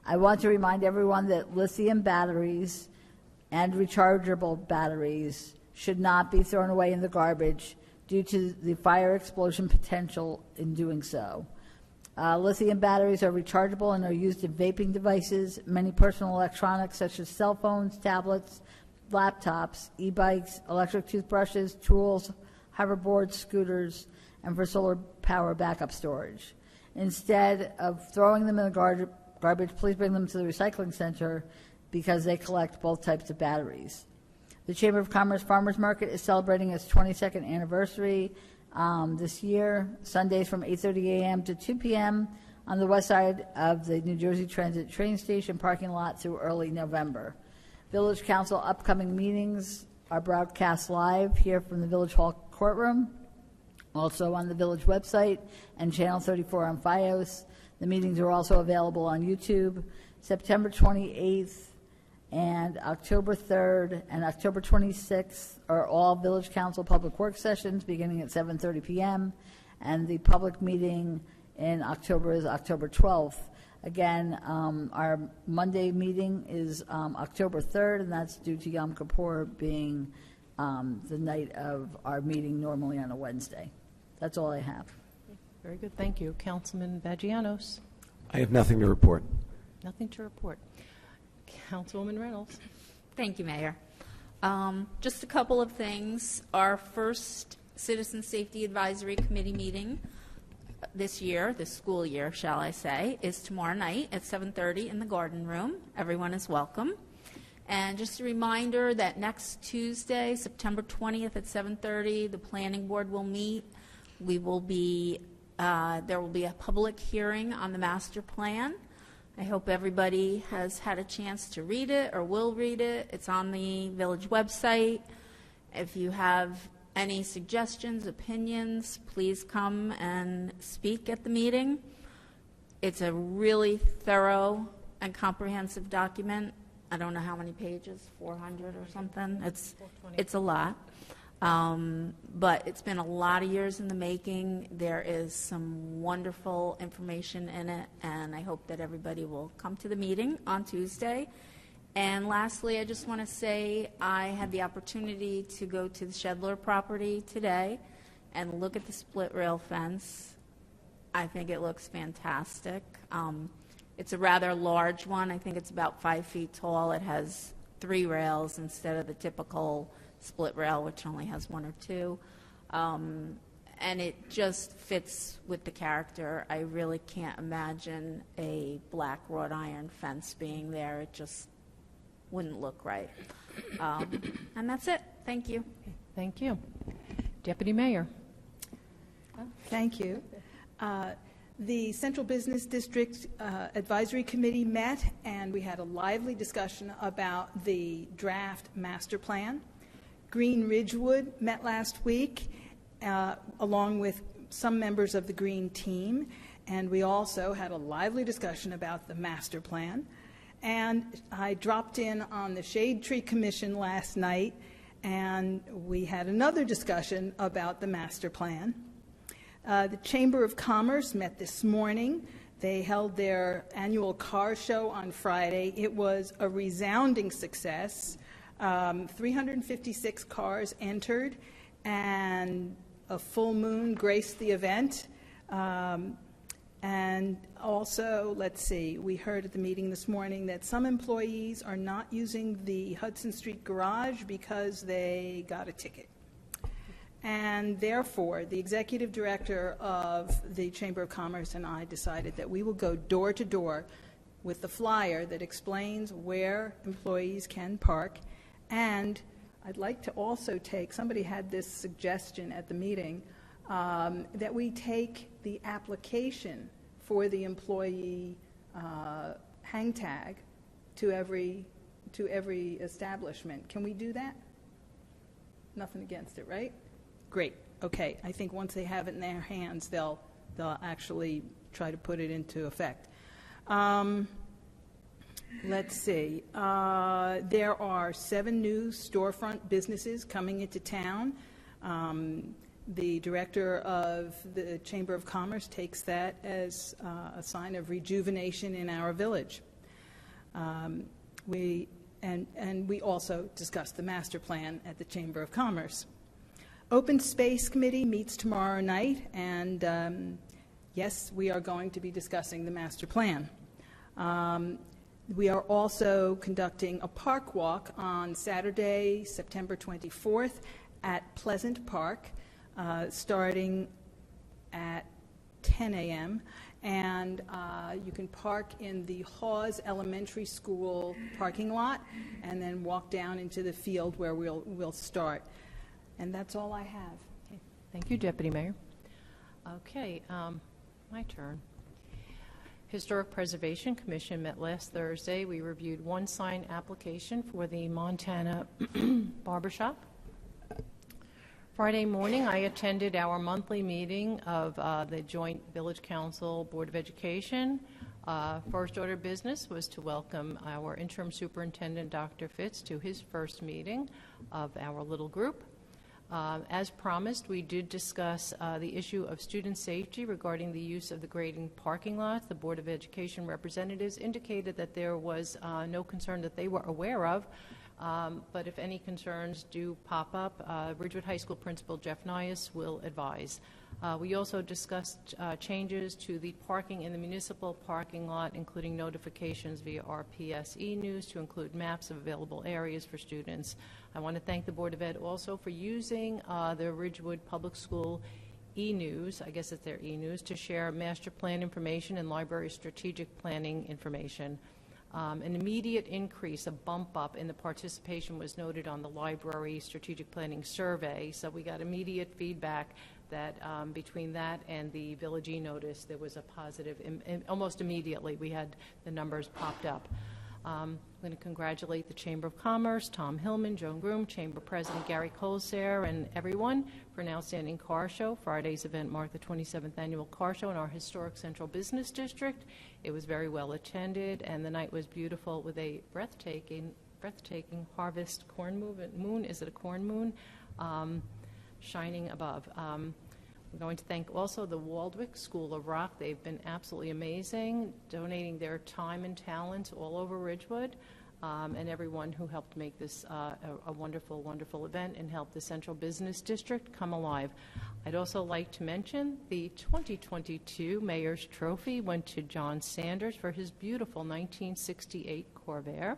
I want to remind everyone that lithium batteries and rechargeable batteries should not be thrown away in the garbage due to the fire explosion potential in doing so. Lithium batteries are rechargeable and are used in vaping devices, many personal electronics such as cell phones, tablets, laptops, e-bikes, electric toothbrushes, tools, hoverboards, scooters, and for solar power backup storage. Instead of throwing them in the garbage, please bring them to the recycling center because they collect both types of batteries. The Chamber of Commerce Farmers Market is celebrating its 22nd anniversary this year, Sundays from 8:30 a.m. to 2 p.m. on the west side of the New Jersey Transit train station parking lot through early November. Village Council upcoming meetings are broadcast live here from the Village Hall courtroom, also on the Village website and Channel 34 on Fios. The meetings are also available on YouTube. September 28th and October 3rd and October 26th are all Village Council public work sessions beginning at 7:30 p.m. and the public meeting in October is October 12th. Again, our Monday meeting is October 3rd, and that's due to Yom Kippur being the night of our meeting normally on a Wednesday. That's all I have. Very good, thank you. Councilman Bagianos. I have nothing to report. Nothing to report. Councilwoman Reynolds. Thank you, Mayor. Just a couple of things. Our first Citizen Safety Advisory Committee meeting this year, this school year, shall I say, is tomorrow night at 7:30 in the Garden Room. Everyone is welcome. And just a reminder that next Tuesday, September 20th at 7:30, the Planning Board will meet. We will be, there will be a public hearing on the master plan. I hope everybody has had a chance to read it or will read it. It's on the village website. If you have any suggestions, opinions, please come and speak at the meeting. It's a really thorough and comprehensive document. I don't know how many pages, 400 or something. It's a lot. But it's been a lot of years in the making. There is some wonderful information in it, and I hope that everybody will come to the meeting on Tuesday. And lastly, I just want to say I had the opportunity to go to the Shedler property today and look at the split rail fence. I think it looks fantastic. It's a rather large one. I think it's about 5 feet tall. It has 3 rails instead of the typical split rail, which only has 1 or 2. And it just fits with the character. I really can't imagine a black wrought iron fence being there. It just wouldn't look right. And that's it. Thank you. Thank you. Deputy Mayor. Thank you. The Central Business District Advisory Committee met, and we had a lively discussion about the draft master plan. Green Ridgewood met last week, along with some members of the Green team, and we also had a lively discussion about the master plan. And I dropped in on the Shade Tree Commission last night, and we had another discussion about the master plan. The Chamber of Commerce met this morning. They held their annual car show on Friday. It was a resounding success. 356 cars entered, and a full moon graced the event. And also, let's see, we heard at the meeting this morning that some employees are not using the Hudson Street garage because they got a ticket. And therefore, the executive director of the Chamber of Commerce and I decided that we will go door to door with the flyer that explains where employees can park. And I'd like to also take, somebody had this suggestion at the meeting, that we take the application for the employee hang tag to every establishment. Can we do that? Nothing against it, right? Great. Okay. I think once they have it in their hands, they'll actually try to put it into effect. Let's see. There are 7 new storefront businesses coming into town. The director of the Chamber of Commerce takes that as a sign of rejuvenation in our village. We also discussed the master plan at the Chamber of Commerce. Open Space Committee meets tomorrow night, and yes, we are going to be discussing the master plan. We are also conducting a park walk on Saturday, September 24th at Pleasant Park, starting at 10 a.m. And you can park in the Hawes Elementary School parking lot and then walk down into the field where we'll start. And that's all I have. Okay. Thank you, Deputy Mayor. Okay, my turn. Historic Preservation Commission met last Thursday. We reviewed one sign application for the Montana Barbershop. Friday morning, I attended our monthly meeting of the Joint Village Council Board of Education. First order of business was to welcome our interim superintendent, Dr. Fitz, to his first meeting of our little group. As promised, we did discuss the issue of student safety regarding the use of the grading parking lots. The Board of Education representatives indicated that there was no concern that they were aware of, but if any concerns do pop up, Ridgewood High School Principal Jeff Nias will advise. We also discussed changes to the parking in the municipal parking lot, including notifications via RPS e-News to include maps of available areas for students. I want to thank the Board of Ed also for using the Ridgewood Public School e-News, I guess it's their e-News, to share master plan information and library strategic planning information. An immediate increase, a bump up in the participation was noted on the library strategic planning survey, so we got immediate feedback that between that and the Village e-Notice, there was a positive, almost immediately we had the numbers popped up. I'm going to congratulate the Chamber of Commerce, Tom Hillman, Joan Groom, Chamber President Gary Colsair, and everyone for an outstanding car show. Friday's event marked the 27th annual car show in our historic Central Business District. It was very well attended, and the night was beautiful with a breathtaking harvest corn moon. Is it a corn moon? Shining above. We're going to thank also the Waldwick School of Rock. They've been absolutely amazing, donating their time and talents all over Ridgewood, and everyone who helped make this a wonderful, wonderful event and help the Central Business District come alive. I'd also like to mention the 2022 Mayor's Trophy went to John Sanders for his beautiful 1968 Corvair.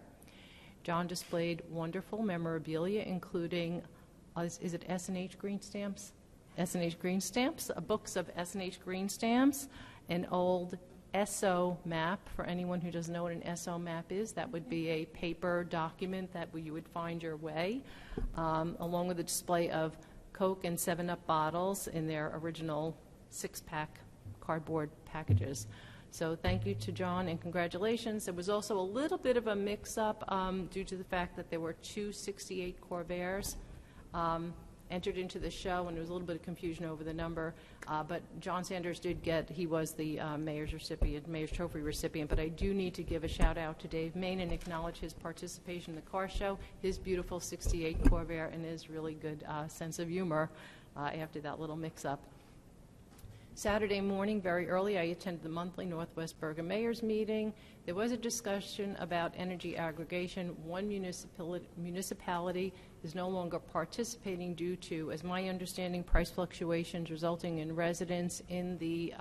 John displayed wonderful memorabilia, including, is it S&H green stamps? S&H green stamps, books of S&H green stamps, an old SO map. For anyone who doesn't know what an SO map is, that would be a paper document that you would find your way, along with a display of Coke and 7-Up bottles in their original 6-pack cardboard packages. So thank you to John and congratulations. There was also a little bit of a mix-up due to the fact that there were 2 68 Corvairs entered into the show, and there was a little bit of confusion over the number. But John Sanders did get, he was the mayor's trophy recipient. But I do need to give a shout out to Dave Main and acknowledge his participation in the car show, his beautiful 68 Corvair, and his really good sense of humor after that little mix-up. Saturday morning, very early, I attended the monthly Northwest Bergen Mayor's meeting. There was a discussion about energy aggregation. One municipality is no longer participating due to, as my understanding, price fluctuations resulting in residents in the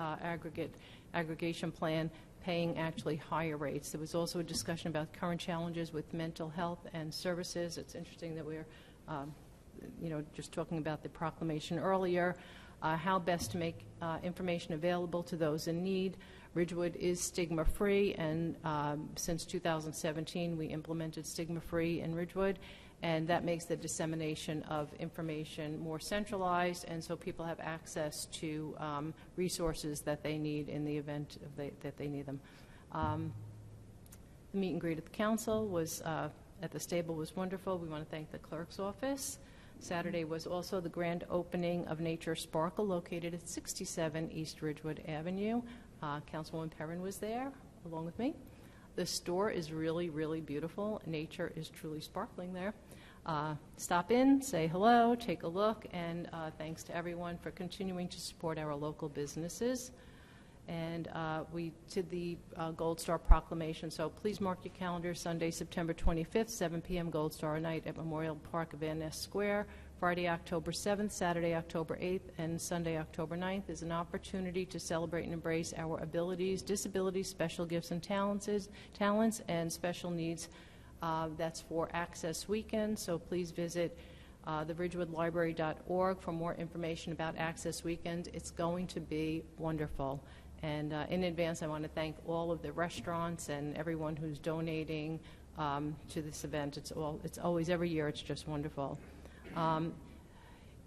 aggregation plan paying actually higher rates. There was also a discussion about current challenges with mental health and services. It's interesting that we're, just talking about the proclamation earlier. How best to make information available to those in need. Ridgewood is stigma-free, and since 2017, we implemented stigma-free in Ridgewood, and that makes the dissemination of information more centralized, and so people have access to resources that they need in the event that they need them. The meet and greet at the council was at the stable was wonderful. We want to thank the clerk's office. Saturday was also the grand opening of Nature Sparkle, located at 67 East Ridgewood Avenue. Councilwoman Perrin was there, along with me. The store is really, really beautiful. Nature is truly sparkling there. Stop in, say hello, take a look, and thanks to everyone for continuing to support our local businesses. And we did the Gold Star Proclamation, so please mark your calendar. Sunday, September 25th, 7 p.m. Gold Star night at Memorial Park of Van Ness Square. Friday, October 7th, Saturday, October 8th, and Sunday, October 9th is an opportunity to celebrate and embrace our abilities, disabilities, special gifts and talents, and special needs. That's for Access Weekend, so please visit theridgewoodlibrary.org for more information about Access Weekend. It's going to be wonderful. And in advance, I want to thank all of the restaurants and everyone who's donating to this event. It's always, every year, it's just wonderful.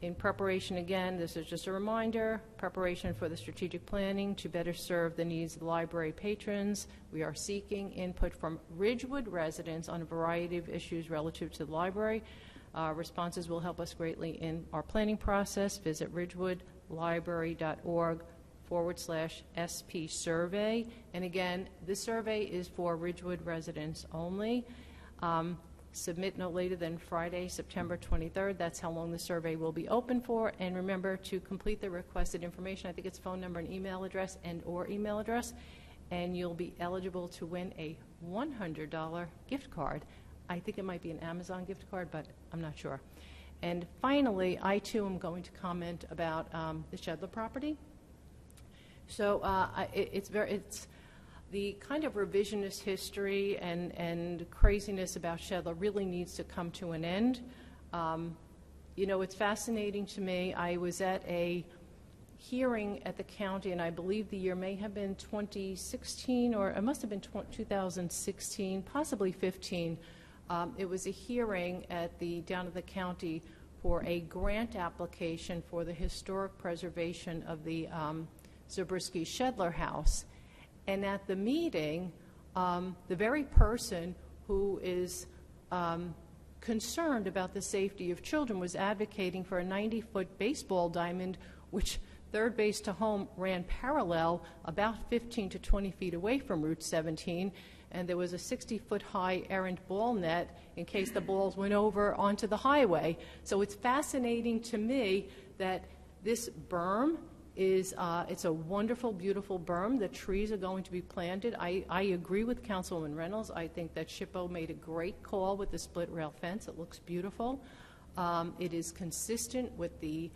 In preparation, again, this is just a reminder, preparation for the strategic planning to better serve the needs of the library patrons. We are seeking input from Ridgewood residents on a variety of issues relative to the library. Responses will help us greatly in our planning process. Visit ridgewoodlibrary.org/SP survey. And again, this survey is for Ridgewood residents only. Submit no later than Friday, September 23rd. That's how long the survey will be open for. And remember to complete the requested information. I think it's phone number and email address and you'll be eligible to win a $100 gift card. I think it might be an Amazon gift card, but I'm not sure. And finally, I too am going to comment about the Shedler property. So it's the kind of revisionist history and craziness about Shedler really needs to come to an end. It's fascinating to me. I was at a hearing at the county, and I believe the year may have been 2016, or it must have been 2016, possibly 15. It was a hearing down at the county for a grant application for the historic preservation of the Zabriskie Shedler house. And at the meeting, the very person who is concerned about the safety of children was advocating for a 90-foot baseball diamond, which third base to home ran parallel about 15 to 20 feet away from Route 17, and there was a 60-foot high errant ball net in case the balls went over onto the highway. So it's fascinating to me that this berm is it's a wonderful, beautiful berm. The trees are going to be planted. I agree with Councilwoman Reynolds. I think that SHPO made a great call with the split rail fence. It looks beautiful. It is consistent with the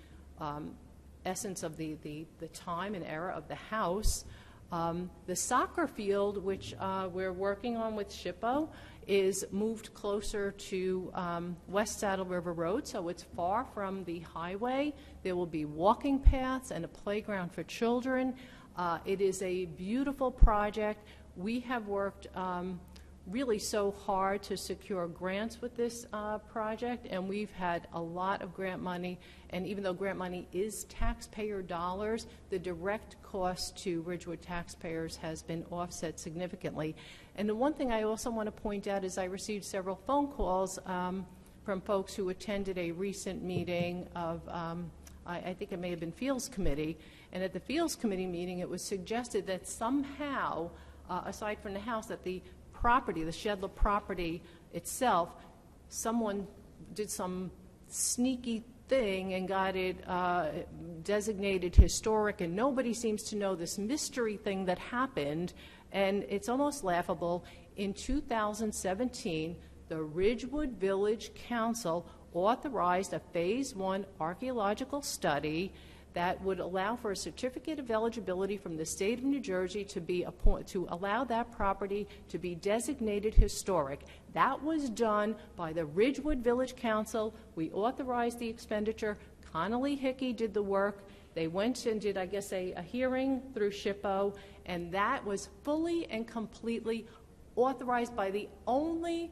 essence of the time and era of the house. The soccer field, which we're working on with SHPO, is moved closer to West Saddle River Road, so it's far from the highway. There will be walking paths and a playground for children. It is a beautiful project. We have worked really so hard to secure grants with this project, and we've had a lot of grant money. And even though grant money is taxpayer dollars, the direct cost to Ridgewood taxpayers has been offset significantly. And the one thing I also want to point out is I received several phone calls from folks who attended a recent meeting of, I think it may have been Fields Committee, and at the Fields Committee meeting it was suggested that somehow, aside from the house, that the property, the Shedler property itself, someone did some sneaky thing and got it designated historic, and nobody seems to know this mystery thing that happened, and it's almost laughable. In 2017, the Ridgewood Village Council authorized a Phase 1 archaeological study that would allow for a certificate of eligibility from the state of New Jersey to allow that property to be designated historic. That was done by the Ridgewood Village Council. We authorized the expenditure. Connolly Hickey did the work. They went and did, I guess, a hearing through SHPO, and that was fully and completely authorized by the only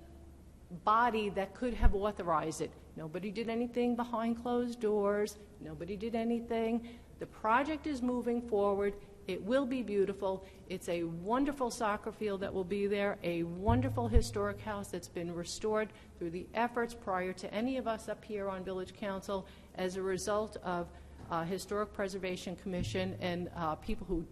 body that could have authorized it. Nobody did anything behind closed doors. Nobody did anything. The project is moving forward. It will be beautiful. It's a wonderful soccer field that will be there, a wonderful historic house that's been restored through the efforts prior to any of us up here on Village Council as a result of Historic Preservation Commission and people who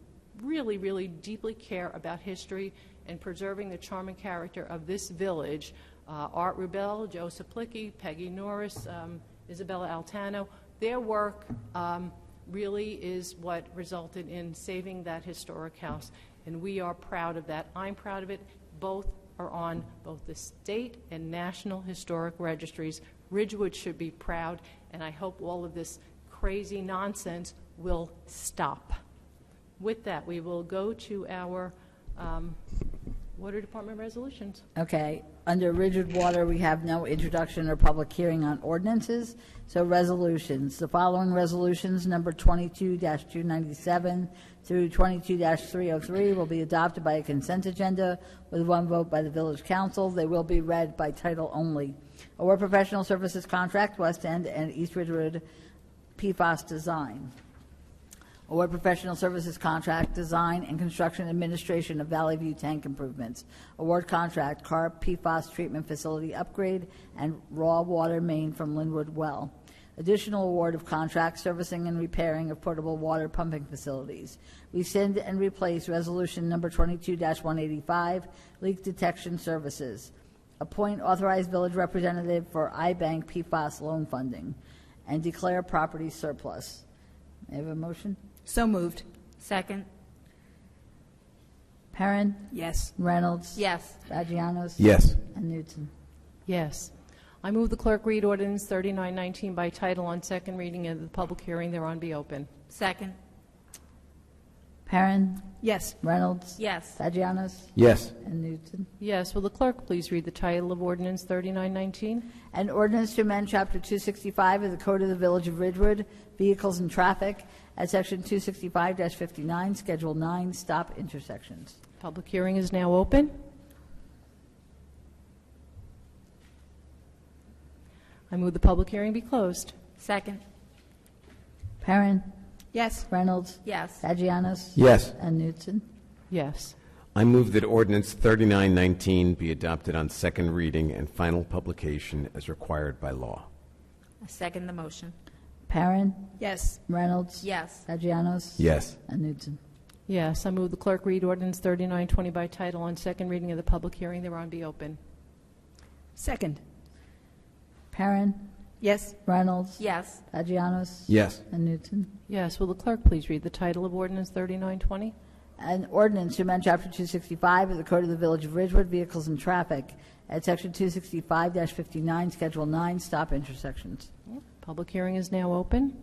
really, really deeply care about history and preserving the charm and character of this village. Art Rubel, Joe Saplicki, Peggy Norris, Isabella Altano, their work really is what resulted in saving that historic house, and we are proud of that. I'm proud of it. Both are on both the state and national historic registries. Ridgewood should be proud, and I hope all of this crazy nonsense will stop. With that, we will go to our Water Department resolutions. Okay. Under Ridgewood Water, we have no introduction or public hearing on ordinances. So resolutions. The following resolutions, number 22-297 through 22-303, will be adopted by a consent agenda with one vote by the Village Council. They will be read by title only. Award professional services contract, West End and East Ridgewood PFAS design. Award professional services contract, design and construction administration of Valley View tank improvements. Award contract, CARP PFAS treatment facility upgrade and raw water main from Linwood Well. Additional award of contract, servicing and repairing of portable water pumping facilities. Rescind and replace resolution number 22-185, leak detection services. Appoint authorized village representative for iBank PFAS loan funding. And declare property surplus. May I have a motion? So moved. Second. Perrin? Yes. Reynolds? Yes. Vagianos? Yes. And Newton. Yes. I move the clerk read ordinance 3919 by title on second reading and the public hearing thereon be open. Second. Perrin? Yes. Reynolds? Yes. Vagianos? Yes. And Newton. Yes. Will the clerk please read the title of ordinance 3919? An ordinance to amend Chapter 265 of the Code of the Village of Ridgewood, Vehicles and Traffic, at Section 265-59, Schedule 9, Stop Intersections. Public hearing is now open. I move the public hearing be closed. Second. Perrin? Yes. Reynolds? Yes. Vagianos? Yes. And Newton. Yes. I move that ordinance 3919 be adopted on second reading and final publication as required by law. I second the motion. Perrin? Yes. Reynolds? Yes. Vagianos? Yes. And Newton. Yes. I move the clerk read ordinance 3920 by title on second reading of the public hearing thereon be open. Second. Perrin? Yes. Reynolds? Yes. Vagianos? Yes. And Newton. Yes. Will the clerk please read the title of ordinance 3920? An ordinance to amend Chapter 265 of the Code of the Village of Ridgewood, Vehicles and Traffic, at Section 265-59, Schedule 9, Stop Intersections. Public hearing is now open.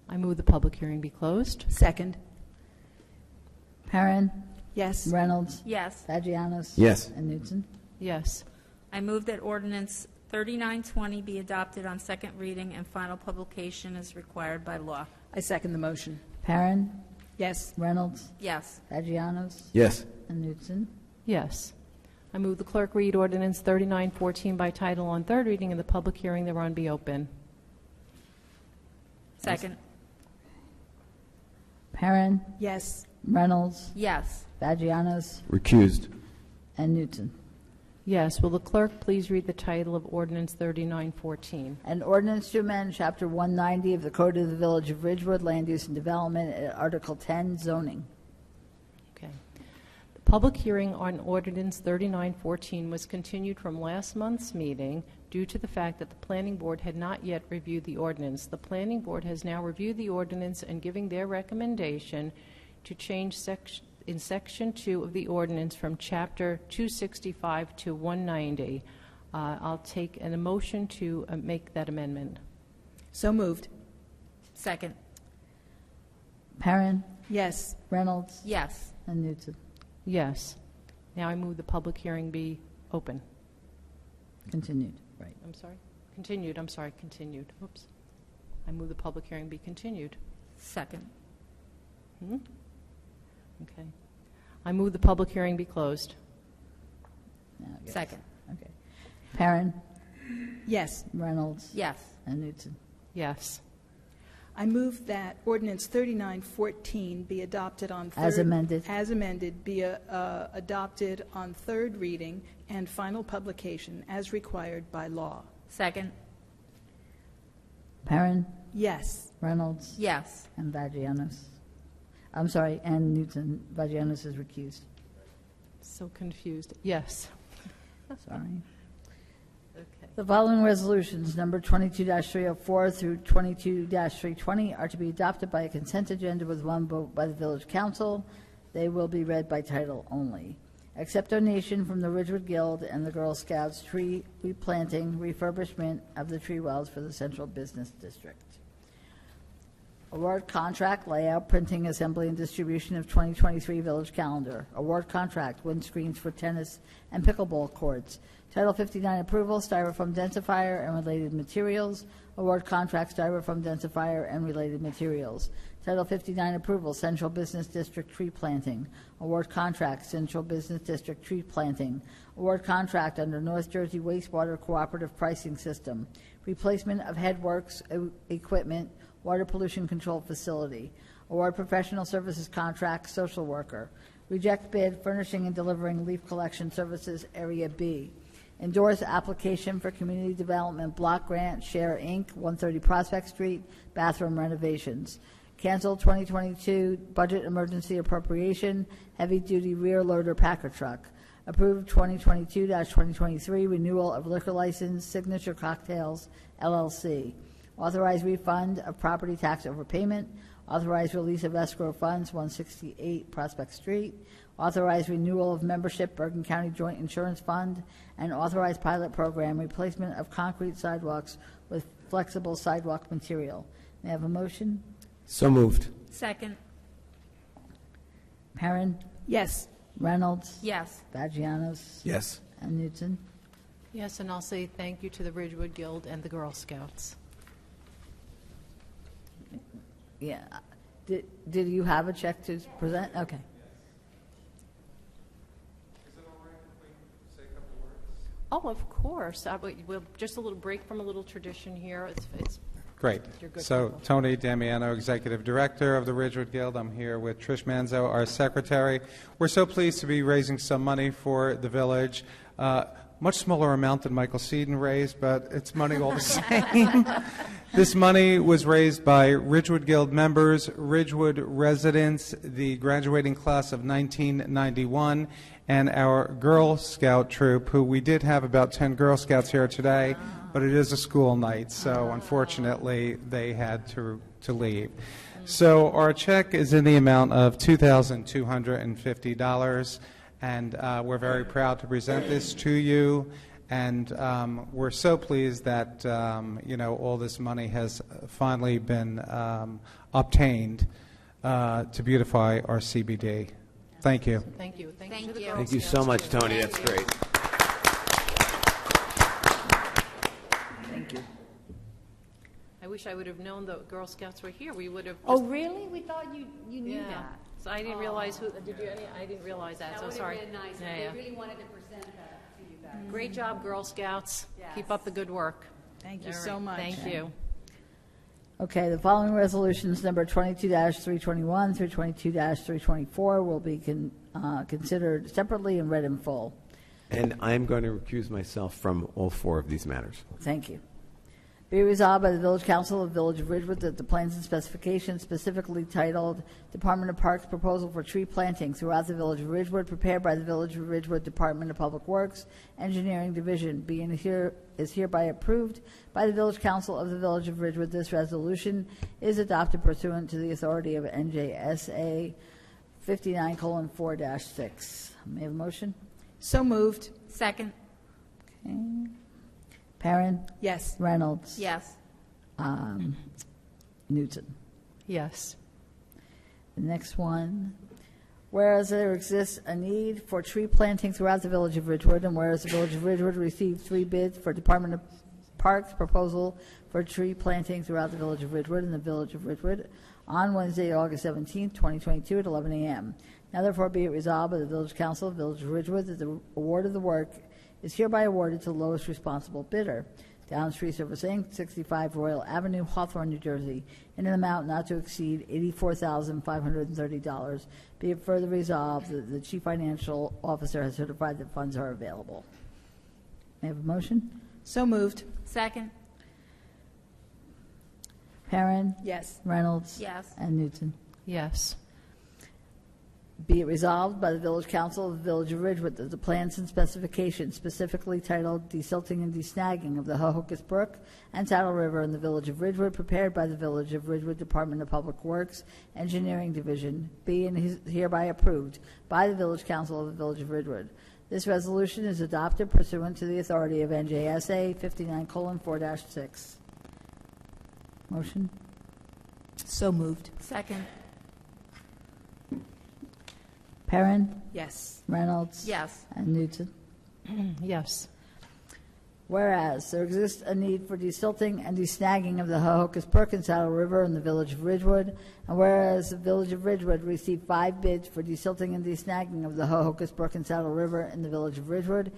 I move the public hearing be closed. Second. Perrin? Yes. Reynolds? Yes. Vagianos? Yes. And Newton. Yes. I move that ordinance 3920 be adopted on second reading and final publication as required by law. I second the motion. Perrin, Yes. Reynolds, Yes. Vagianos, Yes. and Newton. Yes. I move the clerk read ordinance 3914 by title on third reading and the public hearing thereon be open. Second. Perrin, Yes. Reynolds, Yes. Vagianos, Recused. and Newton. Yes. Will the clerk please read the title of ordinance 3914? An ordinance to amend Chapter 190 of the Code of the Village of Ridgewood, Land Use and Development, at Article 10, Zoning. Okay. The public hearing on ordinance 3914 was continued from last month's meeting due to the fact that the planning board had not yet reviewed the ordinance. The planning board has now reviewed the ordinance and giving their recommendation to change in Section 2 of the ordinance from Chapter 265 to 190. I'll take a motion to make that amendment. So moved. Second. Perrin, Yes. Reynolds, Yes. and Newton. Yes. Now I move the public hearing be open. Continued. Right. I'm sorry? Continued. I'm sorry. Continued. Oops. I move the public hearing be continued. Second. Okay. I move the public hearing be closed. Now, yes. Second. Okay. Perrin, Yes. Reynolds, Yes. and Newton. Yes. I move that ordinance 3914 be adopted on third... As amended. As amended, be adopted on third reading and final publication as required by law. Second. Perrin, Yes. Reynolds, Yes. and Vagianos. I'm sorry, and Newton. Vagianos is recused. So confused. Yes. Sorry. Okay. The following resolutions, number 22-304 through 22-320, are to be adopted by a consent agenda with one vote by the Village Council. They will be read by title only. Accept donation from the Ridgewood Guild and the Girl Scouts tree replanting refurbishment of the tree wells for the Central Business District. Award contract layout, printing, assembly, and distribution of 2023 Village Calendar. Award contract, windscreens for tennis and pickleball courts. Title 59 approval, styrofoam densifier and related materials. Award contract, styrofoam densifier and related materials. Title 59 approval, Central Business District tree planting. Award contract, Central Business District tree planting. Award contract under North Jersey Wastewater Cooperative Pricing System. Replacement of headworks equipment, water pollution control facility. Award professional services contract, social worker. Reject bid, furnishing and delivering leaf collection services, Area B. Endorse application for community development block grant, Share Inc., 130 Prospect Street, bathroom renovations. Cancel 2022 budget emergency appropriation, heavy-duty rear loader packer truck. Approve 2022-2023 renewal of liquor license, Signature Cocktails, LLC. Authorize refund of property tax overpayment. Authorize release of escrow funds, 168 Prospect Street. Authorize renewal of membership, Bergen County Joint Insurance Fund. And authorize pilot program, replacement of concrete sidewalks with flexible sidewalk material. May I have a motion? So moved. Second. Perrin, Yes. Reynolds, Yes. Vagianos, Yes. and Newton. Yes, and I'll say thank you to the Ridgewood Guild and the Girl Scouts. Yeah. Did you have a check to present? Okay. Oh, of course. We'll just a little break from a little tradition here. It's Great. You're good So people. Tony Damiano, Executive Director of the Ridgewood Guild. I'm here with Trish Manzo, our Secretary. We're so pleased to be raising some money for the village. Much smaller amount than Michael Seaton raised, but it's money all the same. This money was raised by Ridgewood Guild members, Ridgewood residents, the graduating class of 1991, and our Girl Scout troop, who we did have about 10 Girl Scouts here today, but it is a school night, so unfortunately they had to leave. So our check is in the amount of $2,250. And we're very proud to present this to you, and we're so pleased that all this money has finally been obtained to beautify our CBD. Thank you. Thank you. Thank you. Thank to the you. Girl Thank you Scouts, so much, too. Tony. Thank That's you. great. Thank you. I wish I would have known the Girl Scouts were here. We would have. Oh, really? We thought you knew Yeah. that. So I didn't realize who, did you, I didn't realize that, so sorry. That would have been nice. Yeah, They yeah. really wanted to present that to you guys. Great job, Girl Scouts. Yes. Keep up the good work. Thank you All so right, much. Thank you. Okay, the following resolutions, number 22-321 through 22-324, will be considered separately and read in full. And I'm going to recuse myself from all four of these matters. Thank you. Be resolved by the Village Council of the Village of Ridgewood that the plans and specifications specifically titled Department of Parks Proposal for Tree Planting throughout the Village of Ridgewood, prepared by the Village of Ridgewood Department of Public Works, Engineering Division, is hereby approved by the Village Council of the Village of Ridgewood. This resolution is adopted pursuant to the authority of NJSA 59:4-6. May I have a motion? So moved. Second. Okay. Perrin? Yes. Reynolds? Yes. Newton? Yes. The next one, whereas there exists a need for tree planting throughout the Village of Ridgewood, and whereas the Village of Ridgewood received 3 bids for Department of Parks proposal for tree planting throughout the Village of Ridgewood and the Village of Ridgewood on Wednesday, August 17, 2022 at 11 a.m. Now therefore be it resolved by the Village Council of the Village of Ridgewood that the award of the work is hereby awarded to the lowest responsible bidder, Down Tree Service, Inc., 65 Royal Avenue, Hawthorne, New Jersey, in an amount not to exceed $84,530. Be it further resolved that the Chief Financial Officer has certified that funds are available. May I have a motion? So moved. Second. Perrin? Yes. Reynolds? Yes. And Newton. Yes. Be it resolved by the Village Council of the Village of Ridgewood that the plans and specifications specifically titled Desilting and Desnagging of the Hohokus Brook and Saddle River in the Village of Ridgewood, prepared by the Village of Ridgewood Department of Public Works, Engineering Division, be and is hereby approved by the Village Council of the Village of Ridgewood. This resolution is adopted pursuant to the authority of NJSA 59:4-6. Motion? So moved. Second. Perrin? Yes. Reynolds? Yes. And Newton. Yes. Whereas there exists a need for desilting and desnagging of the Hohokus Brook and Saddle River in the Village of Ridgewood, and whereas the Village of Ridgewood received 5 bids for desilting and desnagging of the Hohokus Brook and Saddle River in the Village of Ridgewood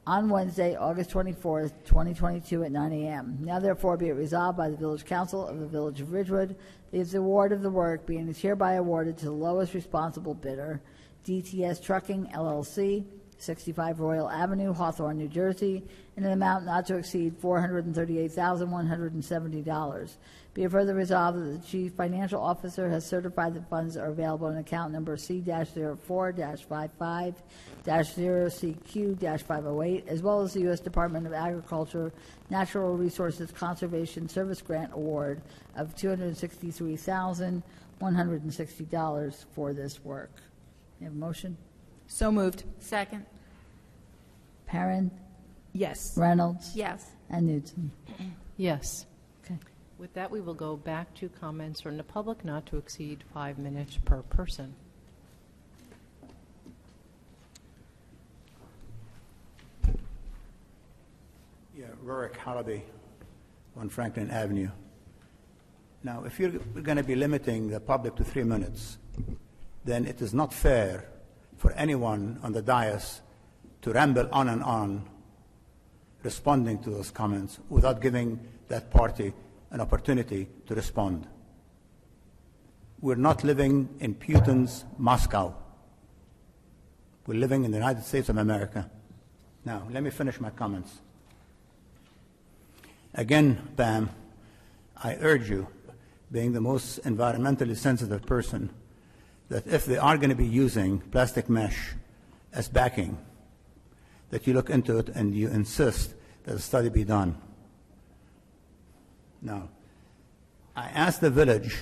on Wednesday, August 24th, 2022 at 9 a.m. Now therefore be it resolved by the Village Council of the Village of Ridgewood that the award of the work being is hereby awarded to the lowest responsible bidder, DTS Trucking, LLC, 65 Royal Avenue, Hawthorne, New Jersey, in an amount not to exceed $438,170. Be it further resolved that the Chief Financial Officer has certified that funds are available in account number C-04-55-0CQ-508, as well as the U.S. Department of Agriculture Natural Resources Conservation Service Grant Award of $263,160 for this work. You have a motion? So moved. Second. Perrin? Yes. Reynolds? Yes. And Newton. Yes. Okay. With that, we will go back to comments from the public, not to exceed 5 minutes per person. Yeah, Rorick Holiday on Franklin Avenue. Now, if you're going to be limiting the public to 3 minutes, then it is not fair for anyone on the dais to ramble on and on responding to those comments without giving that party an opportunity to respond. We're not living in Putin's Moscow. We're living in the United States of America. Now, let me finish my comments. Again, Pam, I urge you, being the most environmentally sensitive person, that if they are going to be using plastic mesh as backing, that you look into it and you insist that a study be done. Now, I asked the village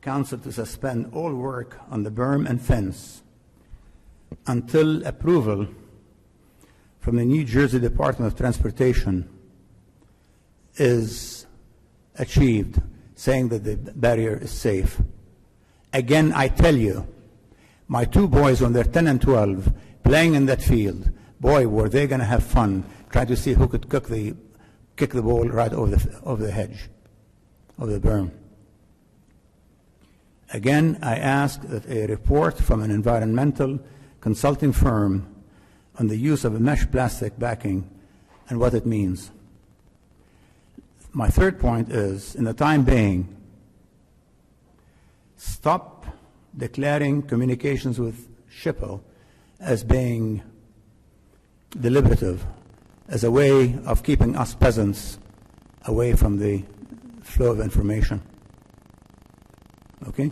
council to suspend all work on the berm and fence until approval from the New Jersey Department of Transportation is achieved, saying that the barrier is safe. Again, I tell you, my 2 boys, when they're 10 and 12, playing in that field, boy, were they going to have fun trying to see who could kick the ball right over the hedge, over the berm. Again, I ask that a report from an environmental consulting firm on the use of a mesh plastic backing and what it means. My third point is, in the time being, stop declaring communications with SHPO as being deliberative, as a way of keeping us peasants away from the flow of information. Okay?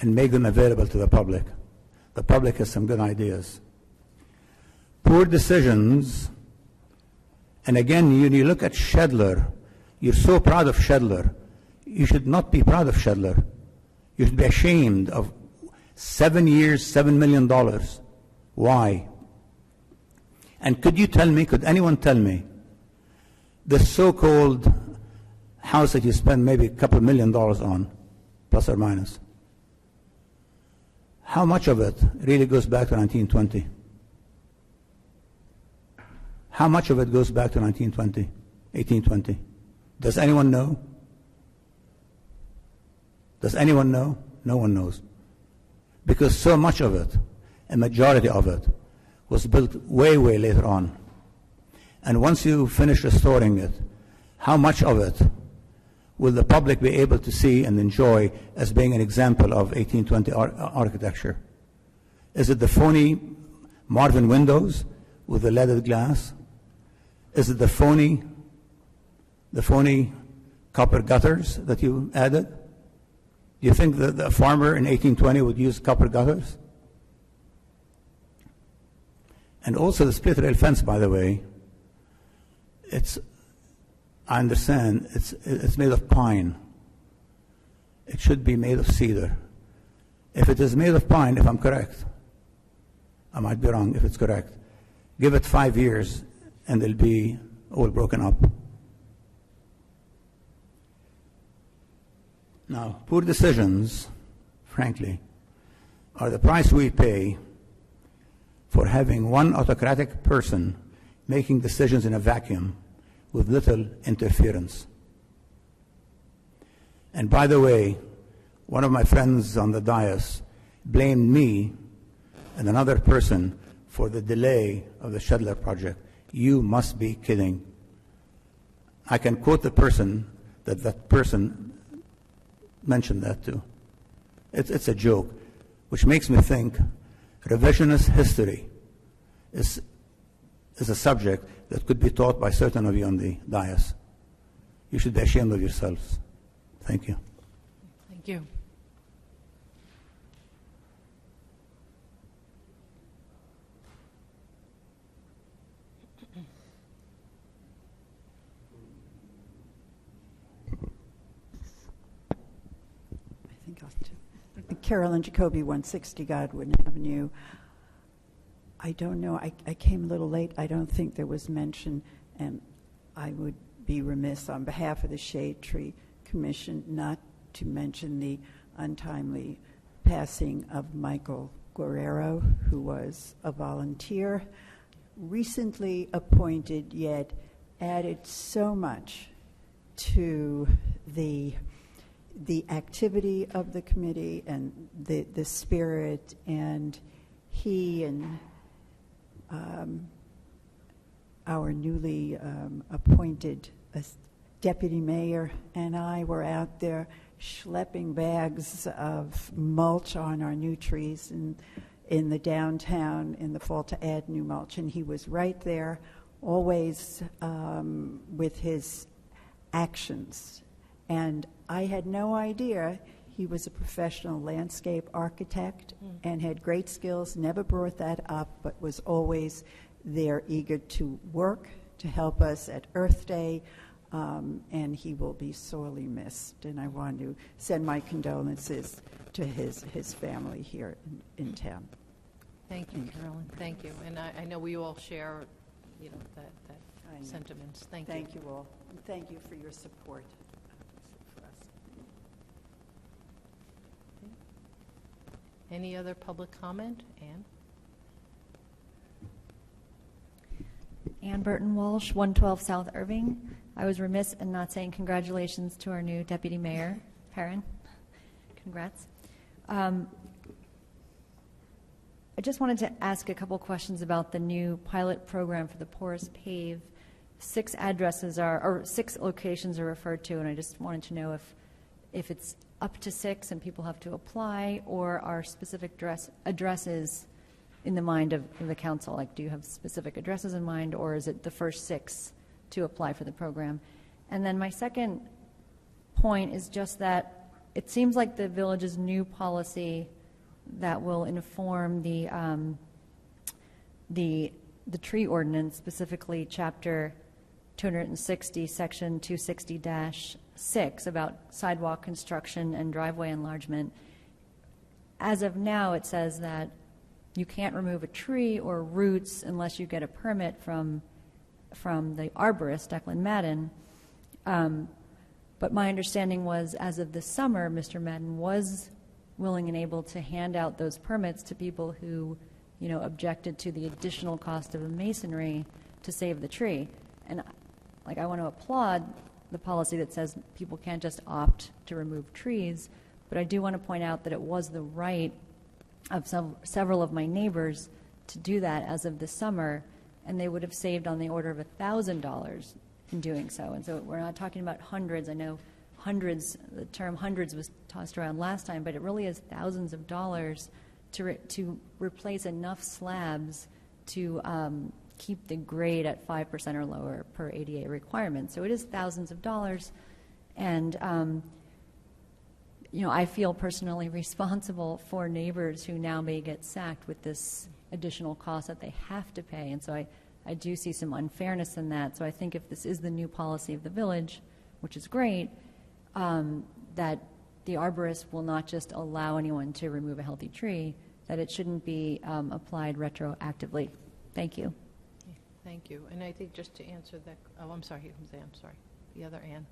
And make them available to the public. The public has some good ideas. Poor decisions, and again, you look at Shedler. You're so proud of Shedler. You should not be proud of Shedler. You should be ashamed of 7 years, $7 million. Why? And could anyone tell me, the so-called house that you spend maybe a couple $1 million on, plus or minus, how much of it really goes back to 1920? How much of it goes back to 1920, 1820? Does anyone know? Does anyone know? No one knows. Because so much of it, a majority of it, was built way, way later on. And once you finish restoring it, how much of it will the public be able to see and enjoy as being an example of 1820 architecture? Is it the phony Marvin windows with the leaded glass? Is it the phony copper gutters that you added? Do you think that the farmer in 1820 would use copper gutters? And also the split rail fence, by the way, I understand, it's made of pine. It should be made of cedar. If it is made of pine, if I'm correct, I might be wrong if it's correct, give it 5 years and they'll be all broken up. Now, poor decisions, frankly, are the price we pay for having one autocratic person making decisions in a vacuum with little interference. And by the way, one of my friends on the dais blamed me and another person for the delay of the Shedler project. You must be kidding. I can quote the person that person mentioned that to. It's a joke, which makes me think revisionist history is a subject that could be taught by certain of you on the dais. You should be ashamed of yourselves. Thank you. Thank you. Carolyn Jacoby, 160 Godwin Avenue. I don't know, I came a little late. I don't think there was mention, and I would be remiss on behalf of the Shade Tree Commission not to mention the untimely passing of Michael Guerrero, who was a volunteer, recently appointed, yet added so much to the activity of the committee and the spirit, and he and our newly appointed deputy mayor and I were out there schlepping bags of mulch on our new trees in the downtown in the fall to add new mulch, and he was right there always with his actions. And I had no idea he was a professional landscape architect and had great skills, never brought that up, but was always there eager to work, to help us at Earth Day, and he will be sorely missed. And I want to send my condolences to his family here in town. Thank you, Carolyn. Thank you. And I know we all share, that sentiments. Thank you. Thank you all. And thank you for your support. Any other public comment? Ann? Ann Burton Walsh, 112 South Irving. I was remiss in not saying congratulations to our new Deputy Mayor, Perrin. Congrats. I just wanted to ask a couple questions about the new pilot program for the porous pave. 6 locations are referred to, and I just wanted to know if it's up to 6 and people have to apply, or are specific addresses in the mind of the council? Like, do you have specific addresses in mind, or is it the first 6 to apply for the program? And then my second point is just that it seems like the village's new policy that will inform the tree ordinance, specifically Chapter 260, Section 260-6, about sidewalk construction and driveway enlargement. As of now, it says that you can't remove a tree or roots unless you get a permit from the arborist, Declan Madden. But my understanding was, as of this summer, Mr. Madden was willing and able to hand out those permits to people who, objected to the additional cost of a masonry to save the tree. And I want to applaud the policy that says people can't just opt to remove trees, but I do want to point out that it was the right of several of my neighbors to do that as of this summer, and they would have saved on the order of $1,000 in doing so. And so we're not talking about hundreds. I know hundreds, the term hundreds was tossed around last time, but it really is thousands of dollars to replace enough slabs to keep the grade at 5% or lower per ADA requirement. So it is thousands of dollars, and I feel personally responsible for neighbors who now may get sacked with this additional cost that they have to pay. And so I do see some unfairness in that. So I think if this is the new policy of the village, which is great, that the arborist will not just allow anyone to remove a healthy tree, that it shouldn't be applied retroactively. Thank you. Thank you. And I think just to answer that, I'm sorry, who's Ann? Sorry, the other Ann.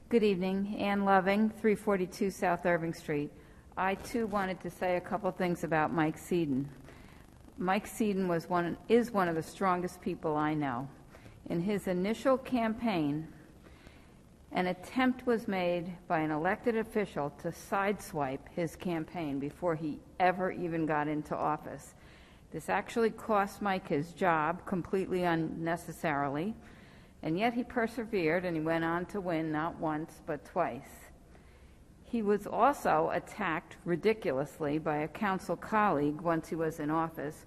Good evening. Ann Loving, 342 South Irving Street. I, too, wanted to say a couple things about Mike Seaton. Mike Seaton is one of the strongest people I know. In his initial campaign, an attempt was made by an elected official to sideswipe his campaign before he ever even got into office. This actually cost Mike his job completely unnecessarily, and yet he persevered, and he went on to win not once but twice. He was also attacked ridiculously by a council colleague once he was in office,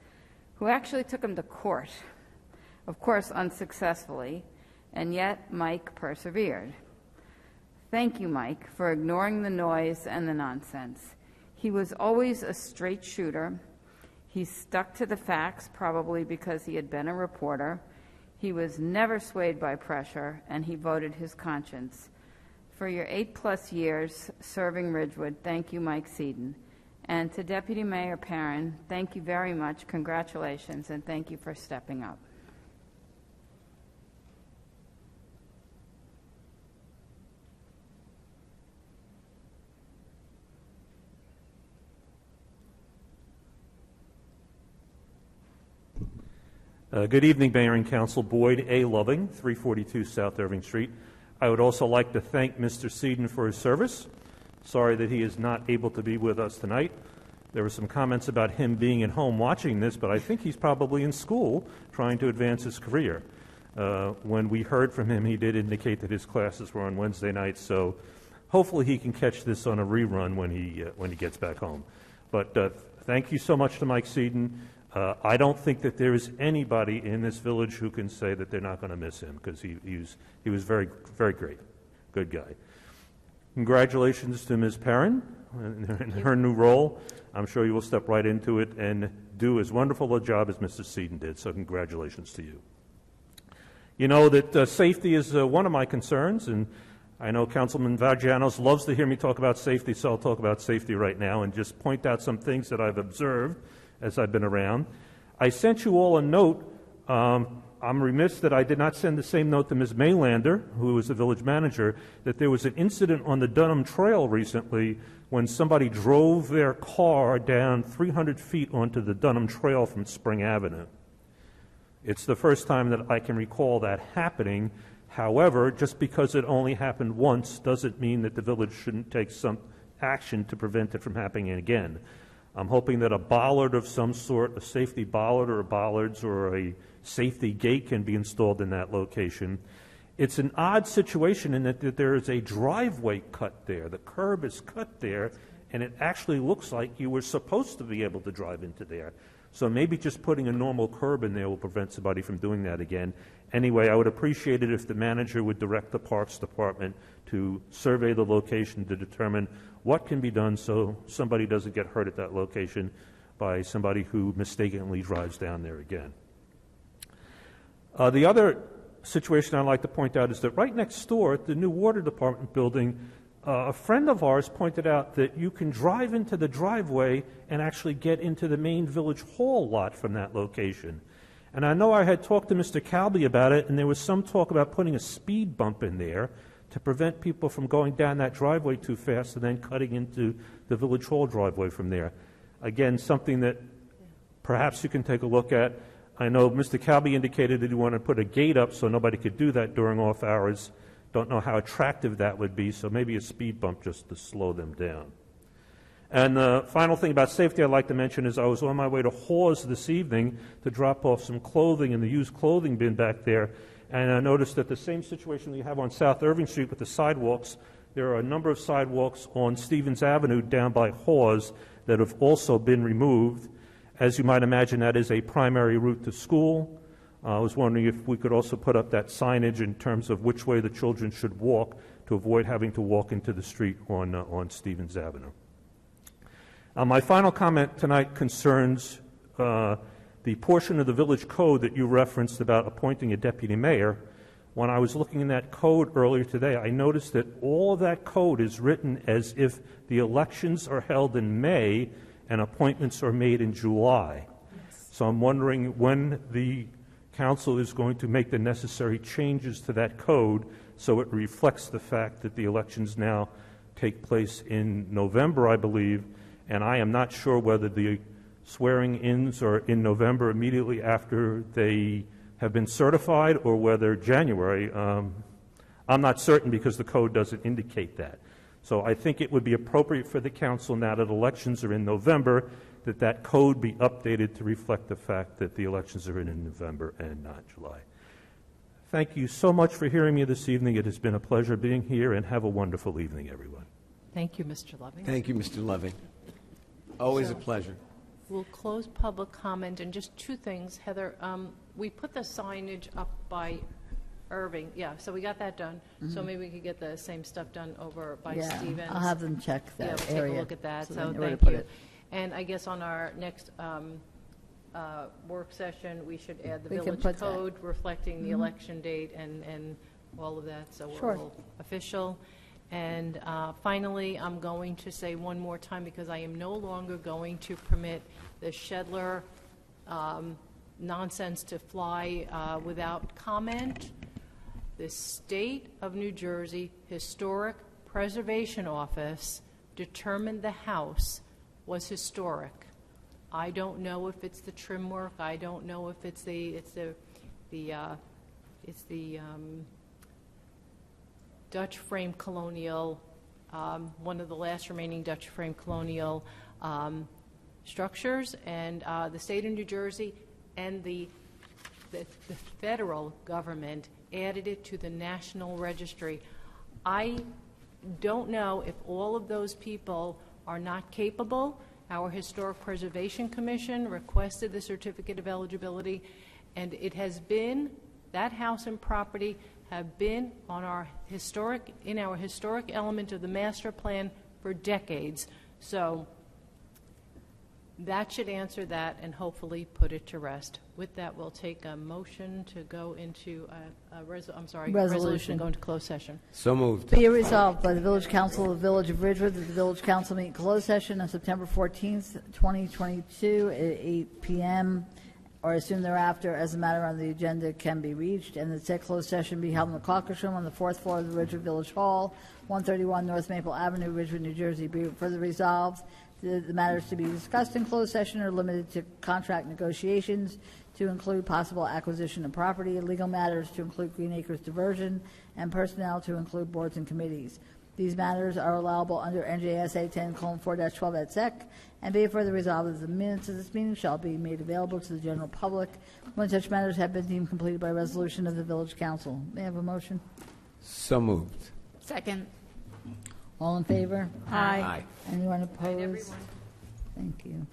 who actually took him to court, of course unsuccessfully, and yet Mike persevered. Thank you, Mike, for ignoring the noise and the nonsense. He was always a straight shooter. He stuck to the facts, probably because he had been a reporter. He was never swayed by pressure, and he voted his conscience. For your 8+ years serving Ridgewood, thank you, Mike Seaton. And to Deputy Mayor Perrin, thank you very much, congratulations, and thank you for stepping up. Good evening, Mayor and Council. Boyd A. Loving, 342 South Irving Street. I would also like to thank Mr. Seaton for his service. Sorry that he is not able to be with us tonight. There were some comments about him being at home watching this, but I think he's probably in school trying to advance his career. When we heard from him, he did indicate that his classes were on Wednesday nights, so hopefully he can catch this on a rerun when he gets back home. But thank you so much to Mike Seaton. I don't think that there is anybody in this village who can say that they're not going to miss him, because he was very, very great. Good guy. Congratulations to Ms. Perrin in her new role. I'm sure you will step right into it and do as wonderful a job as Mr. Seaton did, so congratulations to you. You know that safety is one of my concerns, and I know Councilman Vagianos loves to hear me talk about safety, so I'll talk about safety right now and just point out some things that I've observed as I've been around. I sent you all a note. I'm remiss that I did not send the same note to Ms. Maylander, who was the village manager, that there was an incident on the Dunham Trail recently when somebody drove their car down 300 feet onto the Dunham Trail from Spring Avenue. It's the first time that I can recall that happening. However, just because it only happened once doesn't mean that the village shouldn't take some action to prevent it from happening again. I'm hoping that a bollard of some sort, a safety bollard or bollards or a safety gate can be installed in that location. It's an odd situation in that there is a driveway cut there. The curb is cut there, and it actually looks like you were supposed to be able to drive into there. So maybe just putting a normal curb in there will prevent somebody from doing that again. Anyway, I would appreciate it if the manager would direct the Parks Department to survey the location to determine what can be done so somebody doesn't get hurt at that location by somebody who mistakenly drives down there again. The other situation I'd like to point out is that right next door at the new water department building, a friend of ours pointed out that you can drive into the driveway and actually get into the main village hall lot from that location. And I know I had talked to Mr. Calby about it, and there was some talk about putting a speed bump in there to prevent people from going down that driveway too fast and then cutting into the village hall driveway from there. Again, something that perhaps you can take a look at. I know Mr. Calby indicated that he wanted to put a gate up so nobody could do that during off hours. Don't know how attractive that would be, so maybe a speed bump just to slow them down. And the final thing about safety I'd like to mention is I was on my way to Hawes this evening to drop off some clothing in the used clothing bin back there, and I noticed that the same situation we have on South Irving Street with the sidewalks, there are a number of sidewalks on Stevens Avenue down by Hawes that have also been removed. As you might imagine, that is a primary route to school. I was wondering if we could also put up that signage in terms of which way the children should walk to avoid having to walk into the street on Stevens Avenue. My final comment tonight concerns the portion of the village code that you referenced about appointing a deputy mayor. When I was looking in that code earlier today, I noticed that all of that code is written as if the elections are held in May and appointments are made in July. Yes. So I'm wondering when the council is going to make the necessary changes to that code so it reflects the fact that the elections now take place in November, I believe, and I am not sure whether the swearing-ins are in November immediately after they have been certified or whether January. I'm not certain because the code doesn't indicate that. So I think it would be appropriate for the council, now that elections are in November, that that code be updated to reflect the fact that the elections are in November and not July. Thank you so much for hearing me this evening. It has been a pleasure being here, and have a wonderful evening, everyone. Thank you, Mr. Loving. Thank you, Mr. Loving. Always a pleasure. We'll close public comment, and just two things, Heather. We put the signage up by Irving, so we got that done. Mm-hmm. So maybe we could get the same stuff done over by Stevens. I'll have them check that area. Take a look at that. So thank you. And I guess on our next work session, we should add the village code reflecting the election date and all of that. So we're all official. And finally, I'm going to say one more time, because I am no longer going to permit the Shedler nonsense to fly without comment. The State of New Jersey Historic Preservation Office determined the house was historic. I don't know if it's the trim work. I don't know if it's the Dutch frame colonial, one of the last remaining Dutch frame colonial structures, and the state of New Jersey and the federal government added it to the National Registry. I don't know if all of those people are not capable. Our Historic Preservation Commission requested the certificate of eligibility, and it has been, that house and property have been on our historic element of the master plan for decades. So that should answer that and hopefully put it to rest. With that, we'll take a motion to go into resolution go into closed session. So moved. Be it resolved by the Village Council of the Village of Ridgewood that the Village Council meet in closed session on September 14th, 2022 at 8 p.m. or as soon thereafter as the matter on the agenda can be reached, and that said closed session be held in the caucus room on the fourth floor of the Ridgewood Village Hall, 131 North Maple Avenue, Ridgewood, New Jersey. Be it further resolved, the matters to be discussed in closed session are limited to contract negotiations, to include possible acquisition of property, legal matters to include Green Acres diversion, and personnel to include boards and committees. These matters are allowable under NJSA 10:4-12 et sec, and be it further resolved that the minutes of this meeting shall be made available to the general public when such matters have been deemed completed by resolution of the village council. May I have a motion? So moved. Second. All in favor? Aye. Anyone opposed? Thank you.